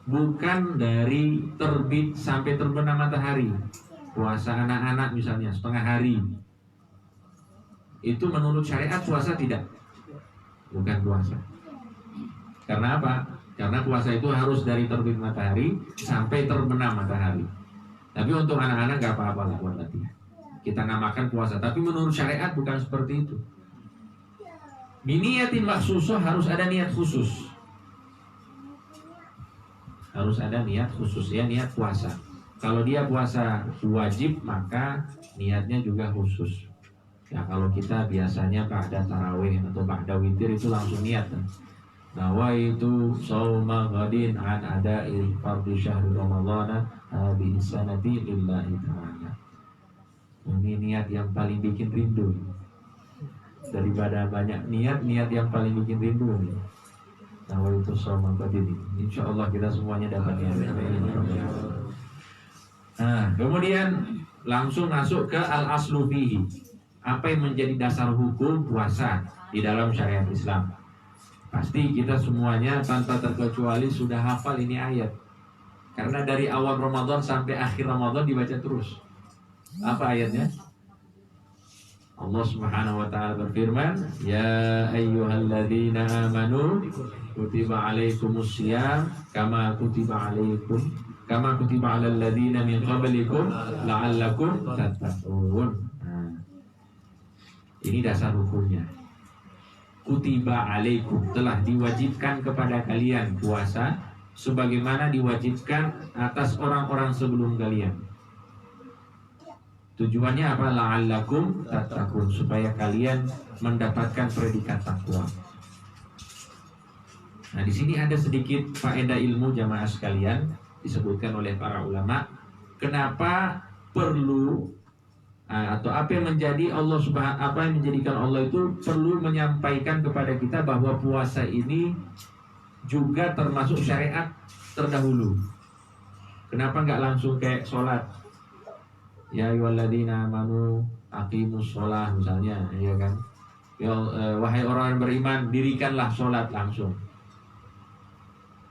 bukan dari terbit sampai terbenam matahari, puasa anak-anak misalnya setengah hari, itu menurut syariat puasa tidak? Bukan puasa. Karena apa? Karena puasa itu harus dari terbit matahari sampai terbenam matahari. Tapi untuk anak-anak gak apa-apa lah buat latihan. Kita namakan puasa, tapi menurut syariat bukan seperti itu. Biniyatin maksusoh, harus ada niat khusus. Harus ada niat khusus, ya, niat puasa. Kalau dia puasa wajib, maka niatnya juga khusus. Ya, kalau kita biasanya ba'da tarawih atau ba'da witir itu langsung niat kan? Nawaitu shauma ghadin an ada'il fardhi syahri ramadhana hadhihi sanati lillahi ta'ala. Ini niat yang paling bikin rindu. Daripada banyak niat yang paling bikin rindu nih. Nawaitu shauma ghadin. Insyaallah kita semuanya dapat niat. Nah, kemudian langsung masuk ke al-aslu fihi. Apa yang menjadi dasar hukum puasa di dalam syariat Islam? Pasti kita semuanya tanpa terkecuali sudah hafal ini ayat. Karena dari awal Ramadan sampai akhir Ramadan dibaca terus. Apa ayatnya? Allah Subhanahu wa taala berfirman, "Ya ayyuhalladzina amanu kutiba alaikumusiyam kama kutiba alal ladzina min qablikum la'allakum tattaqun." Nah, ini dasar hukumnya. Kutiba alaikum, telah diwajibkan kepada kalian puasa sebagaimana diwajibkan atas orang-orang sebelum kalian. Tujuannya apa? La'allakum tattaqun, supaya kalian mendapatkan predikat takwa. Nah, di sini ada sedikit faedah ilmu jamaah sekalian disebutkan oleh para ulama. Kenapa perlu atau apa yang menjadi apa yang menjadikan Allah itu perlu menyampaikan kepada kita bahwa puasa ini juga termasuk syariat terdahulu. Kenapa nggak langsung kayak sholat? Ya ayyuhalladzina amanu aqimus sholah misalnya, ya kan? Ya, wahai orang yang beriman, dirikanlah sholat langsung.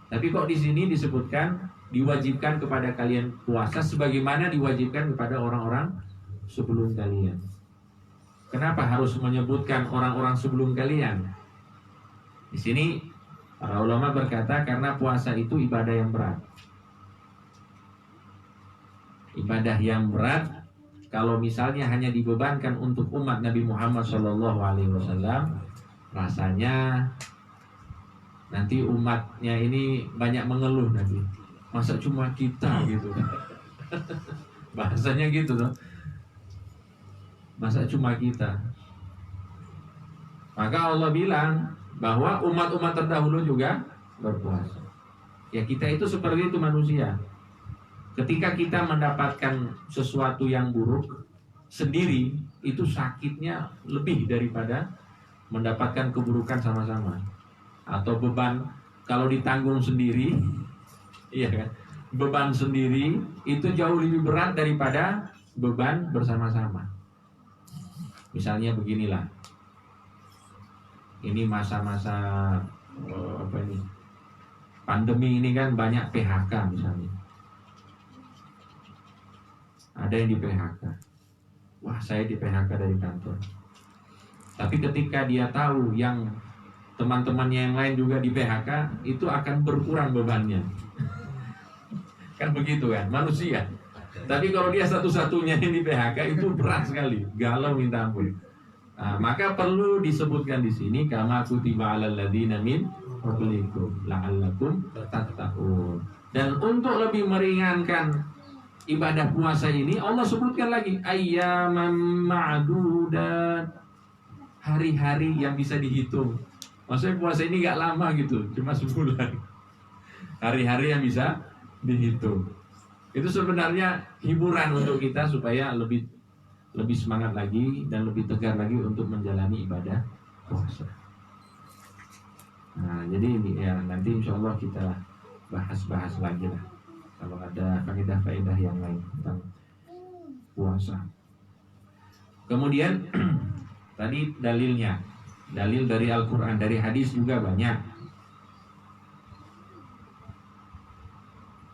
Tapi kok di sini disebutkan diwajibkan kepada kalian puasa sebagaimana diwajibkan kepada orang-orang sebelum kalian. Kenapa harus menyebutkan orang-orang sebelum kalian? Di sini para ulama berkata karena puasa itu ibadah yang berat. Ibadah yang berat kalau misalnya hanya dibebankan untuk umat Nabi Muhammad SAW, rasanya nanti umatnya ini banyak mengeluh nanti. Masa cuma kita gitu kan? Bahasanya gitu loh. Masa cuma kita? Maka Allah bilang bahwa umat-umat terdahulu juga berpuasa. Ya kita itu seperti itu manusia. Ketika kita mendapatkan sesuatu yang buruk sendiri, itu sakitnya lebih daripada mendapatkan keburukan sama-sama. Atau beban kalau ditanggung sendiri, iya kan? Beban sendiri itu jauh lebih berat daripada beban bersama-sama. Misalnya beginilah, ini masa-masa pandemi ini kan banyak PHK misalnya. Ada yang di PHK. Wah, saya di PHK dari kantor. Tapi ketika dia tahu yang teman-temannya yang lain juga di PHK, itu akan berkurang bebannya. Kan begitu kan, manusia. Tapi kalau dia satu-satunya yang di PHK itu berat sekali, galau minta ampun. Nah, maka perlu disebutkan di sini kama kutiba 'alal ladzina min qablikum la'allakum tattaqun. Dan untuk lebih meringankan ibadah puasa ini Allah sebutkan lagi ayyaman ma'dudat, hari-hari yang bisa dihitung. Maksudnya puasa ini gak lama gitu, cuma sebulan. Hari-hari yang bisa dihitung. Itu sebenarnya hiburan untuk kita supaya lebih semangat lagi dan lebih tegar lagi untuk menjalani ibadah puasa. Nah, jadi ini ya nanti insya Allah kita bahas lagi lah kalau ada faedah-faedah yang lain tentang puasa. Kemudian tadi dalilnya, dalil dari Al-Quran, dari hadis juga banyak.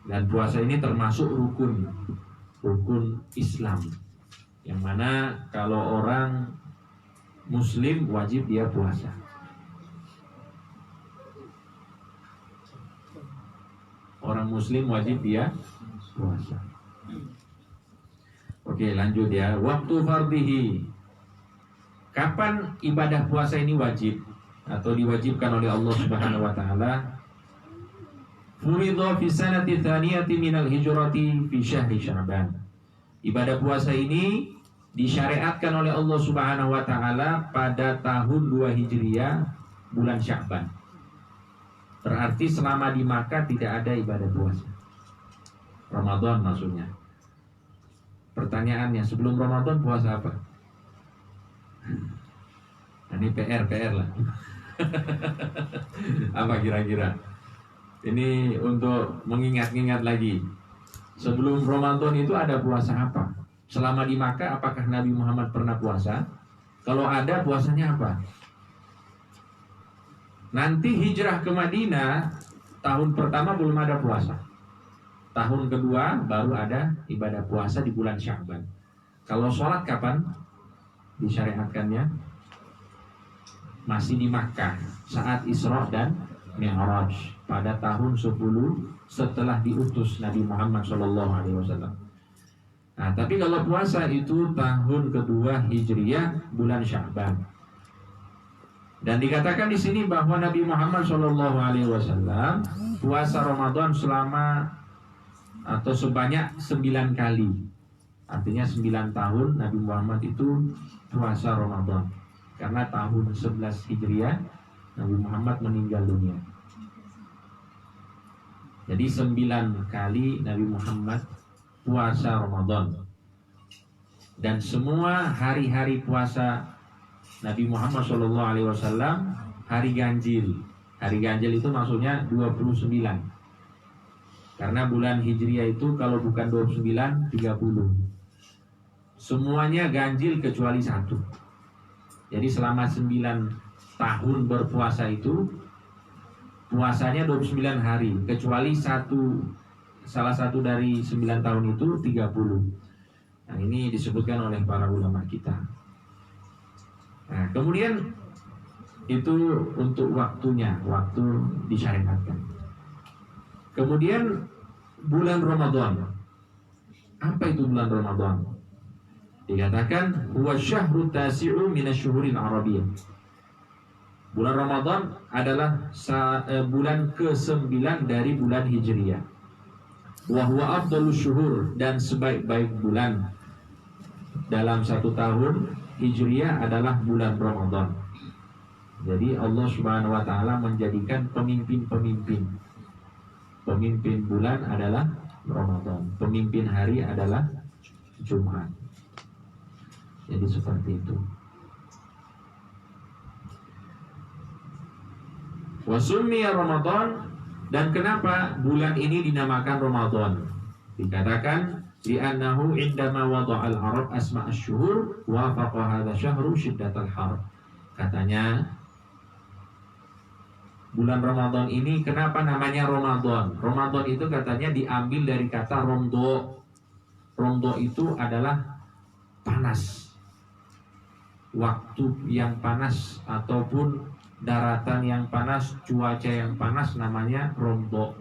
Dan puasa ini termasuk rukun Islam, yang mana kalau orang Muslim wajib dia puasa. Orang Muslim wajib dia puasa. Oke, lanjut ya. Waktu fardhihi. Kapan ibadah puasa ini wajib atau diwajibkan oleh Allah Subhanahu wa taala? Furidha fi sanati tsaniyati minal hijrati fi syahri Sya'ban. Ibadah puasa ini disyariatkan oleh Allah Subhanahu wa taala pada tahun 2 Hijriah bulan Sya'ban. Berarti selama di Makkah tidak ada ibadah puasa. Ramadan maksudnya. Pertanyaannya, sebelum Ramadan puasa apa? Ini PR lah. Apa kira-kira? Ini untuk mengingat-ingat lagi. Sebelum Ramadan itu ada puasa apa? Selama di Makkah apakah Nabi Muhammad pernah puasa? Kalau ada, puasanya apa? Nanti hijrah ke Madinah, tahun pertama belum ada puasa. Tahun kedua baru ada ibadah puasa di bulan Sya'ban. Kalau sholat kapan disyariatkannya? Masih di Makkah saat Isra dan Mi'raj pada tahun 10 setelah diutus Nabi Muhammad SAW. Nah, tapi kalau puasa itu tahun kedua Hijriah bulan Sya'ban. Dan dikatakan di sini bahwa Nabi Muhammad SAW puasa Ramadan selama atau sebanyak 9 kali. Artinya 9 tahun Nabi Muhammad itu puasa Ramadan. Karena tahun 11 Hijriah Nabi Muhammad meninggal dunia. Jadi 9 kali Nabi Muhammad puasa Ramadan. Dan semua hari-hari puasa Nabi Muhammad SAW hari ganjil. Hari ganjil itu maksudnya 29. Karena bulan Hijriah itu kalau bukan 29, 30. Semuanya ganjil kecuali 1. Jadi selama 9 tahun berpuasa itu puasanya 29 hari, kecuali salah satu dari 9 tahun itu 30. Nah, ini disebutkan oleh para ulama kita. Nah, kemudian itu untuk waktunya, waktu disyariatkan. Kemudian bulan Ramadan. Apa itu bulan Ramadan? Dikatakan huwa syahru tasi'u minasyuhuril arabiyyah. Bulan Ramadan adalah bulan ke-9 dari bulan Hijriah. Wa huwa afdalus syuhur, dan sebaik-baik bulan dalam 1 tahun Hijriah adalah bulan Ramadan. Jadi Allah Subhanahu wa taala menjadikan pemimpin bulan adalah Ramadan. Pemimpin hari adalah Jumat. Jadi seperti itu. Wa summiya Ramadan, dan kenapa bulan ini dinamakan Ramadan? Dikatakan li'annahu indama wada'al Arab asma' asy-syuhur wa faqa hadha syahru syiddatal har. Katanya bulan Ramadan ini kenapa namanya Ramadan? Ramadan itu katanya diambil dari kata romdo. Romdo itu adalah panas. Waktu yang panas ataupun daratan yang panas, cuaca yang panas namanya romdo.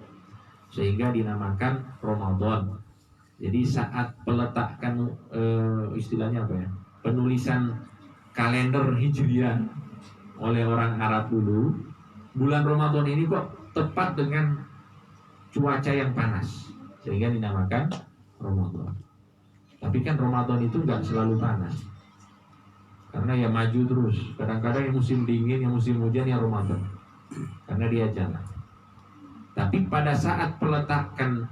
Sehingga dinamakan Ramadan. Jadi saat peletakan istilahnya apa ya? Penulisan kalender Hijriah oleh orang Arab dulu, bulan Ramadan ini kok tepat dengan cuaca yang panas, sehingga dinamakan Ramadan. Tapi kan Ramadan itu nggak selalu panas, karena ya maju terus. Kadang-kadang yang musim dingin, yang musim hujan, ya Ramadan, karena dia jalan. Tapi pada saat peletakan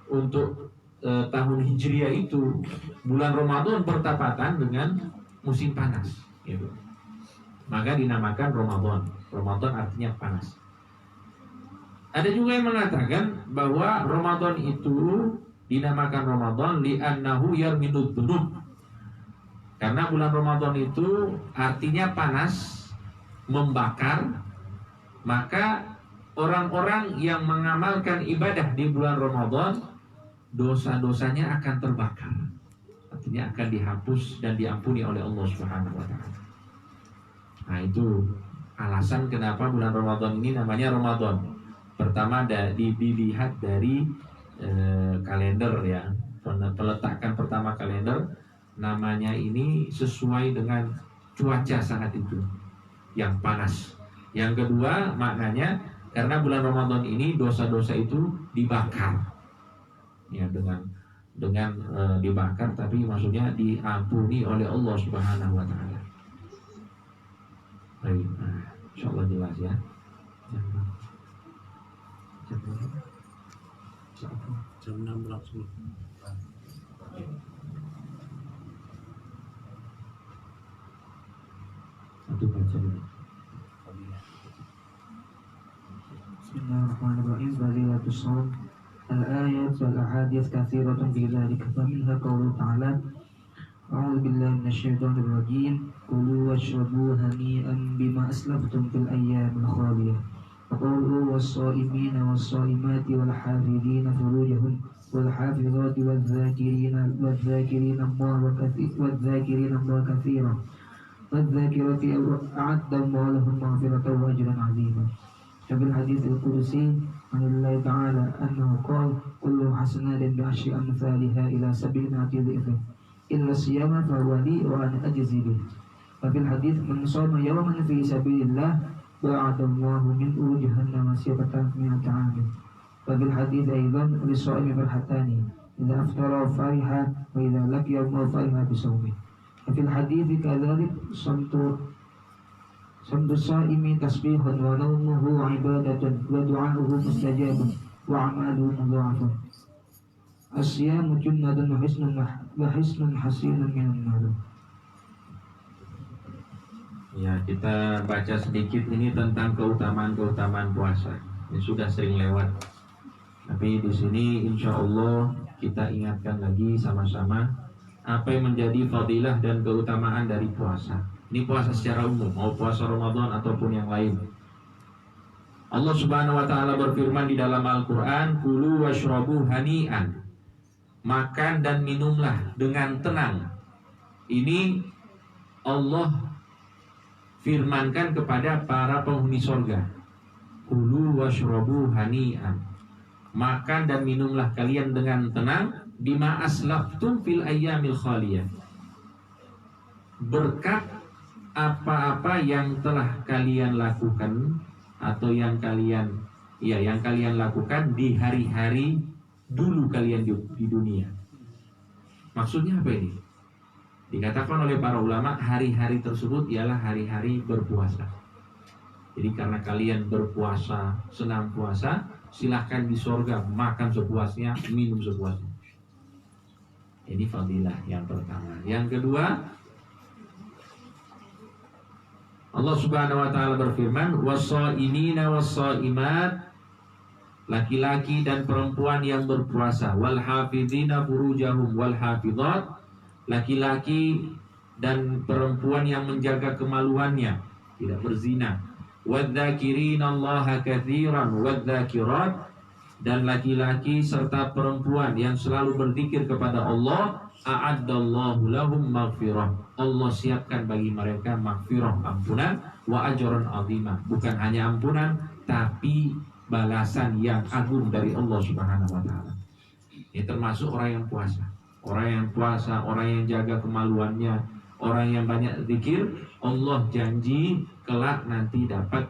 untuk tahun Hijriah itu, bulan Ramadan bertepatan dengan musim panas, gitu. Maka dinamakan Ramadan. Ramadan artinya panas. Ada juga yang mengatakan bahwa Ramadan itu dinamakan Ramadan li'annahu yarminud dzunub. Karena bulan Ramadan itu artinya panas, membakar. Maka orang-orang yang mengamalkan ibadah di bulan Ramadan, dosa-dosanya akan terbakar. Artinya akan dihapus dan diampuni oleh Allah Subhanahu wa taala. Nah, itu alasan kenapa bulan Ramadan ini namanya Ramadan. Pertama dilihat dari kalender ya. Peletakan pertama kalender, namanya ini sesuai dengan cuaca saat itu yang panas. Yang kedua maknanya karena bulan Ramadan ini dosa-dosa itu dibakar. Ya, dengan dibakar, tapi maksudnya diampuni oleh Allah Subhanahu wa taala. Baik, insyaallah jelas ya. Jam 16. Satu baca dulu. Bismillahirrahmanirrahim. Fadilatus shaum. Al-ayat wal ahadits katsiratun fi dzalika, faminha qauluhu ta'ala a'udzu billahi minasyaitonir rajim kulu washrabu hani'an bima aslaftum fil ayyamil khaliyah wa qulu was-sha'imina was-sha'imati wal hafidhina furujahum wal hafidhati wadh-dhakirina Allah katsiran wadh-dhakirati a'adda Allahu lahum maghfiratan wa ajran 'azima. ففي الحديث القدسي عن الله تعالى أنه قال كل حسنات بعشر أمثالها إلى 700 ضعف إلا الصيام فهو لي وأنا أجزي به. وفي الحديث من صام يوما في سبيل الله باعد الله منه جهنم مسيرة 100 عام. وفي الحديث أيضا للصائم فرحتان إذا أفطر فرح وإذا لقي الله فرح بصومه. وفي الحديث كذلك صمت الصائم تسبيح ونومه عبادة ودعاؤه مستجاب وأعماله مضاعفة الصيام جنة وحسن حسين من النار. Ya, kita baca sedikit ini tentang keutamaan puasa. Ini sudah sering lewat. Tapi di sini insya Allah kita ingatkan lagi sama-sama apa yang menjadi fadilah dan keutamaan dari puasa. Ini puasa secara umum, mau puasa Ramadan ataupun yang lain. Allah Subhanahu wa taala berfirman di dalam Al-Qur'an, "Kulu washrabu hani'an." Makan dan minumlah dengan tenang. Ini Allah firmankan kepada para penghuni sorga. Kulu washrabu hani'an. Makan dan minumlah kalian dengan tenang, bima aslaftum fil ayyamil khaliyah. Berkat apa-apa yang telah kalian lakukan atau yang kalian lakukan di hari-hari dulu kalian di dunia. Maksudnya apa ini? Dikatakan oleh para ulama, hari-hari tersebut ialah hari-hari berpuasa. Jadi karena kalian berpuasa, senang puasa, silahkan di sorga makan sepuasnya, minum sepuasnya. Ini fadilah yang pertama. Yang kedua, Allah Subhanahu wa taala berfirman, "Was-shaimina was-shaimat." Laki-laki dan perempuan yang berpuasa, wal hafizina furujahum wal hafizat. Laki-laki dan perempuan yang menjaga kemaluannya, tidak berzina. Wadzakirinallaha katsiran wadzakirat. Dan laki-laki serta perempuan yang selalu berzikir kepada Allah, a'addallahu lahum maghfirah. Allah siapkan bagi mereka maghfirah, ampunan, wa ajran azimah. Bukan hanya ampunan, tapi balasan yang agung dari Allah Subhanahu wa taala. Ini termasuk orang yang puasa. Orang yang puasa, orang yang jaga kemaluannya, orang yang banyak zikir, Allah janji kelak nanti dapat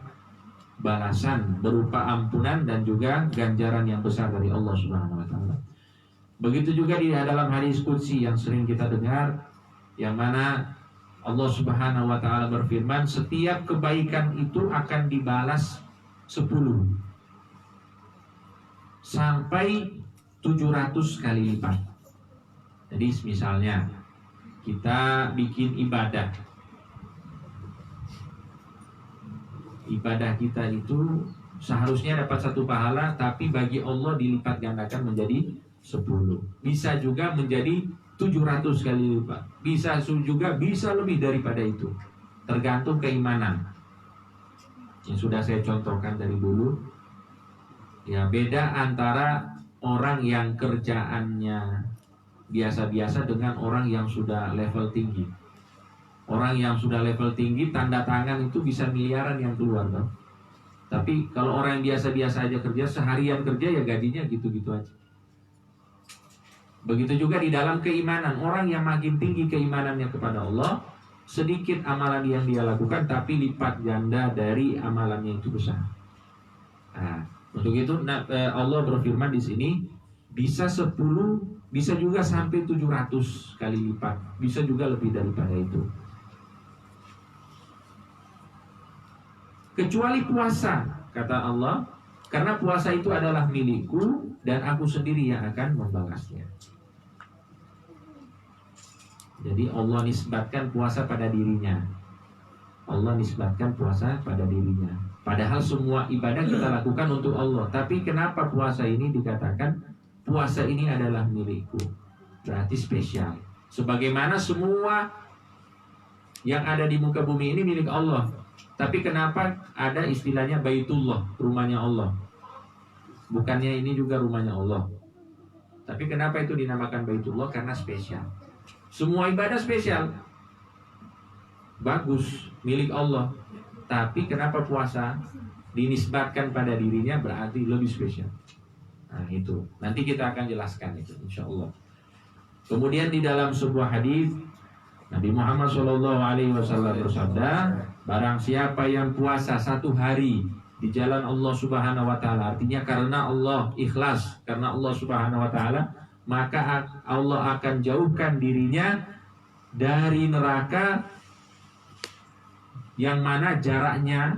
balasan berupa ampunan dan juga ganjaran yang besar dari Allah Subhanahu wa taala. Begitu juga di dalam hadis qudsi yang sering kita dengar, yang mana Allah Subhanahu wa taala berfirman, setiap kebaikan itu akan dibalas 10 sampai 700 kali lipat. Jadi misalnya kita bikin ibadah kita itu seharusnya dapat 1 pahala, tapi bagi Allah dilipat gandakan menjadi 10. Bisa juga menjadi 700 kali lipat. Bisa juga bisa lebih daripada itu. Tergantung keimanan. Yang sudah saya contohkan dari dulu. Ya, beda antara orang yang kerjaannya biasa-biasa dengan orang yang sudah level tinggi. Orang yang sudah level tinggi, tanda tangan itu bisa miliaran yang keluar, kan? Tapi kalau orang yang biasa-biasa aja kerja, seharian kerja ya gajinya gitu-gitu aja. Begitu juga di dalam keimanan. Orang yang makin tinggi keimanannya kepada Allah, sedikit amalan yang dia lakukan, tapi lipat ganda dari amalannya itu besar. Nah, untuk itu Allah berfirman di sini, bisa 10, bisa juga sampai 700 kali lipat, bisa juga lebih daripada itu. Kecuali puasa, kata Allah, karena puasa itu adalah milikku dan aku sendiri yang akan membalasnya. Jadi Allah nisbatkan puasa pada dirinya. Allah nisbatkan puasa pada dirinya. Padahal semua ibadah kita lakukan untuk Allah. Tapi kenapa puasa ini dikatakan puasa ini adalah milikku? Berarti spesial. Sebagaimana semua yang ada di muka bumi ini milik Allah. Tapi kenapa ada istilahnya Baitullah, rumahnya Allah? Bukannya ini juga rumahnya Allah. Tapi kenapa itu dinamakan Baitullah? Karena spesial. Semua ibadah spesial, bagus, milik Allah. Tapi kenapa puasa dinisbatkan pada dirinya berarti lebih spesial? Nah itu, nanti kita akan jelaskan itu, insya Allah. Kemudian di dalam sebuah hadis Nabi Muhammad SAW bersabda, barang siapa yang puasa 1 hari di jalan Allah Subhanahu wa taala, artinya karena Allah, ikhlas karena Allah Subhanahu wa taala, maka Allah akan jauhkan dirinya dari neraka yang mana jaraknya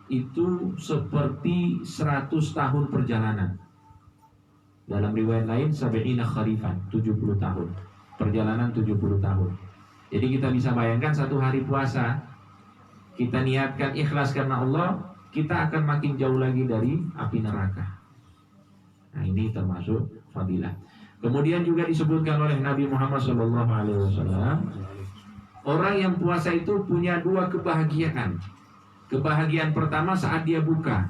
itu seperti 100 tahun perjalanan. Dalam riwayat lain sab'ina kharifan, 70 tahun. Perjalanan 70 tahun. Jadi kita bisa bayangkan satu hari puasa, kita niatkan ikhlas karena Allah, kita akan makin jauh lagi dari api neraka. Nah, ini termasuk fadilah. Kemudian juga disebutkan oleh Nabi Muhammad SAW, orang yang puasa itu punya dua kebahagiaan. Kebahagiaan pertama saat dia buka,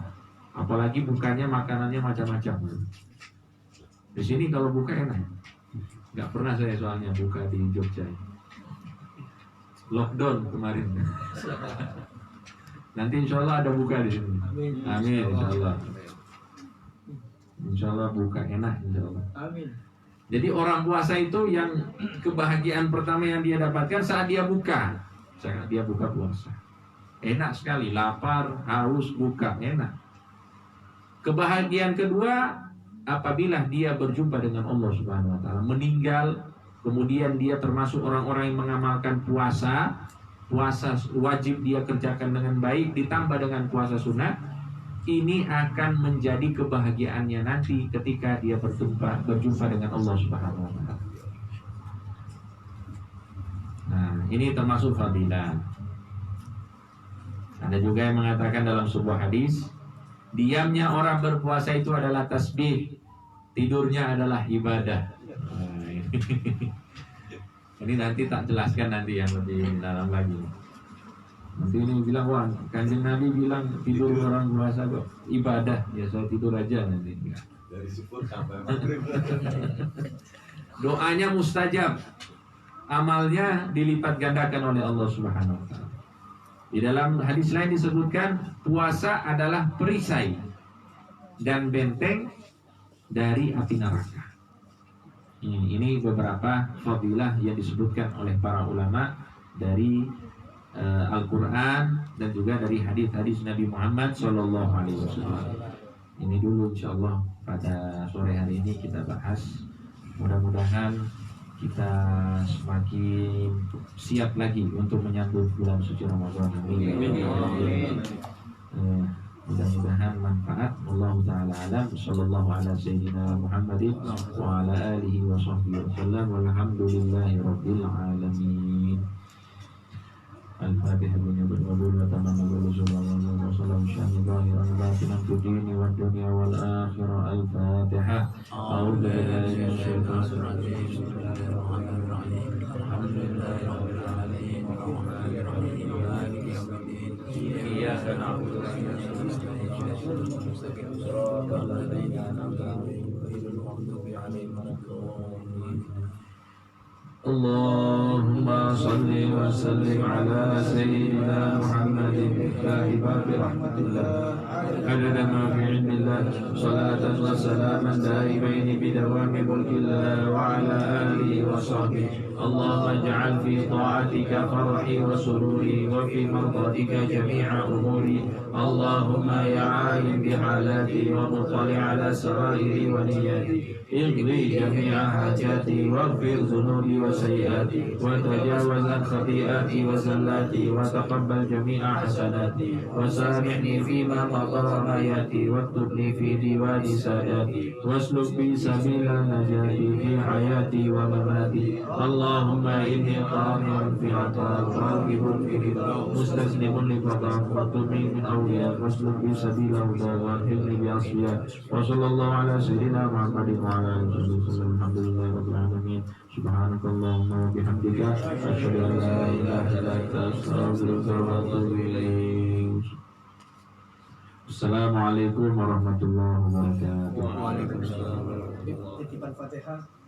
apalagi bukanya makanannya macam-macam. Di sini kalau buka enak. Nggak pernah saya soalnya buka di Jogja. Lockdown kemarin. Nanti insya Allah ada buka di sini. Amin insya Allah. Insya Allah buka enak insya Allah. Amin. Jadi orang puasa itu yang kebahagiaan pertama yang dia dapatkan saat dia buka. Saat dia buka puasa. Enak sekali, lapar, haus, buka, enak. Kebahagiaan kedua apabila dia berjumpa dengan Allah Subhanahu wa taala, meninggal, kemudian dia termasuk orang-orang yang mengamalkan puasa wajib dia kerjakan dengan baik ditambah dengan puasa sunnah. Ini akan menjadi kebahagiaannya nanti ketika dia berjumpa dengan Allah Subhanahu wa taala. Nah, ini termasuk fadilah. Ada juga yang mengatakan dalam sebuah hadis, diamnya orang berpuasa itu adalah tasbih, tidurnya adalah ibadah. Nah, ini nanti tak jelaskan nanti yang lebih dalam lagi. Nanti ini bilang, wah Kanjeng Nabi bilang tidur orang puasa kok ibadah. Ya saya tidur aja nanti. Dari subuh sampai maghrib. Doanya mustajab, amalnya dilipat gandakan oleh Allah Subhanahu wa taala. Di dalam hadis lain disebutkan puasa adalah perisai dan benteng dari api neraka. Ini beberapa fadilah yang disebutkan oleh para ulama dari Al-Quran dan juga dari hadis-hadis Nabi Muhammad SAW. Ini dulu insya Allah pada sore hari ini kita bahas. Mudah-mudahan kita semakin siap lagi untuk menyambut bulan suci Ramadan. Mudah-mudahan manfaat. Allah Ta'ala alam. Sallallahu ala sayyidina Muhammadin wa ala alihi wa sahbihi wa sallam. Walhamdulillahi rabbil alamin. Al-Fatihah bin Abdul wa tamam wa sallallahu wa sallam syahid zahiran batinan fid dini wad dunya wal akhirah. Al-Fatihah. A'udzu billahi minasyaitonir rajim. Bismillahirrahmanirrahim. Alhamdulillahi rabbil alamin. Arrahmanir rahim. Maliki yaumiddin. Iyyaka na'budu wa iyyaka nasta'in. Shiratal ladzina an'amta 'alaihim ghairil maghdubi 'alaihim waladdallin. اللهم صل وسلم على سيدنا محمد مفتاح باب رحمة الله عدد ما في علم الله صلاة وسلاما دائمين بدوام ملك الله وعلى آله وصحبه. اللهم اجعل في طاعتك فرحي وسروري وفي مرضاتك جميع أموري. اللهم يا عالم بحالاتي ومطلع على سرائري ونياتي اقضي جميع حاجاتي واغفر ذنوبي وسيئاتي وتجاوز عن خطيئاتي وزلاتي وتقبل جميع حسناتي وسامحني فيما مضى وما ياتي واكتب لي في ديوان ساداتي واسلك بي سبيل النجاة في حياتي ومماتي. اللهم إني طامع في عطاء راغب في رضاك مستسلم لقضاءك واطلبني من أولياء واسلك بي سبيل هداك وألحقني بأصفياء. وصلى الله على سيدنا محمد وعلى آله وسلم. الحمد لله رب العالمين. سبحانك اللهم وبحمدك أشهد أن لا إله إلا أنت أستغفرك وأتوب إليك. Assalamualaikum warahmatullahi wabarakatuh. Waalaikumsalam warahmatullahi wabarakatuh. Titipan Fatihah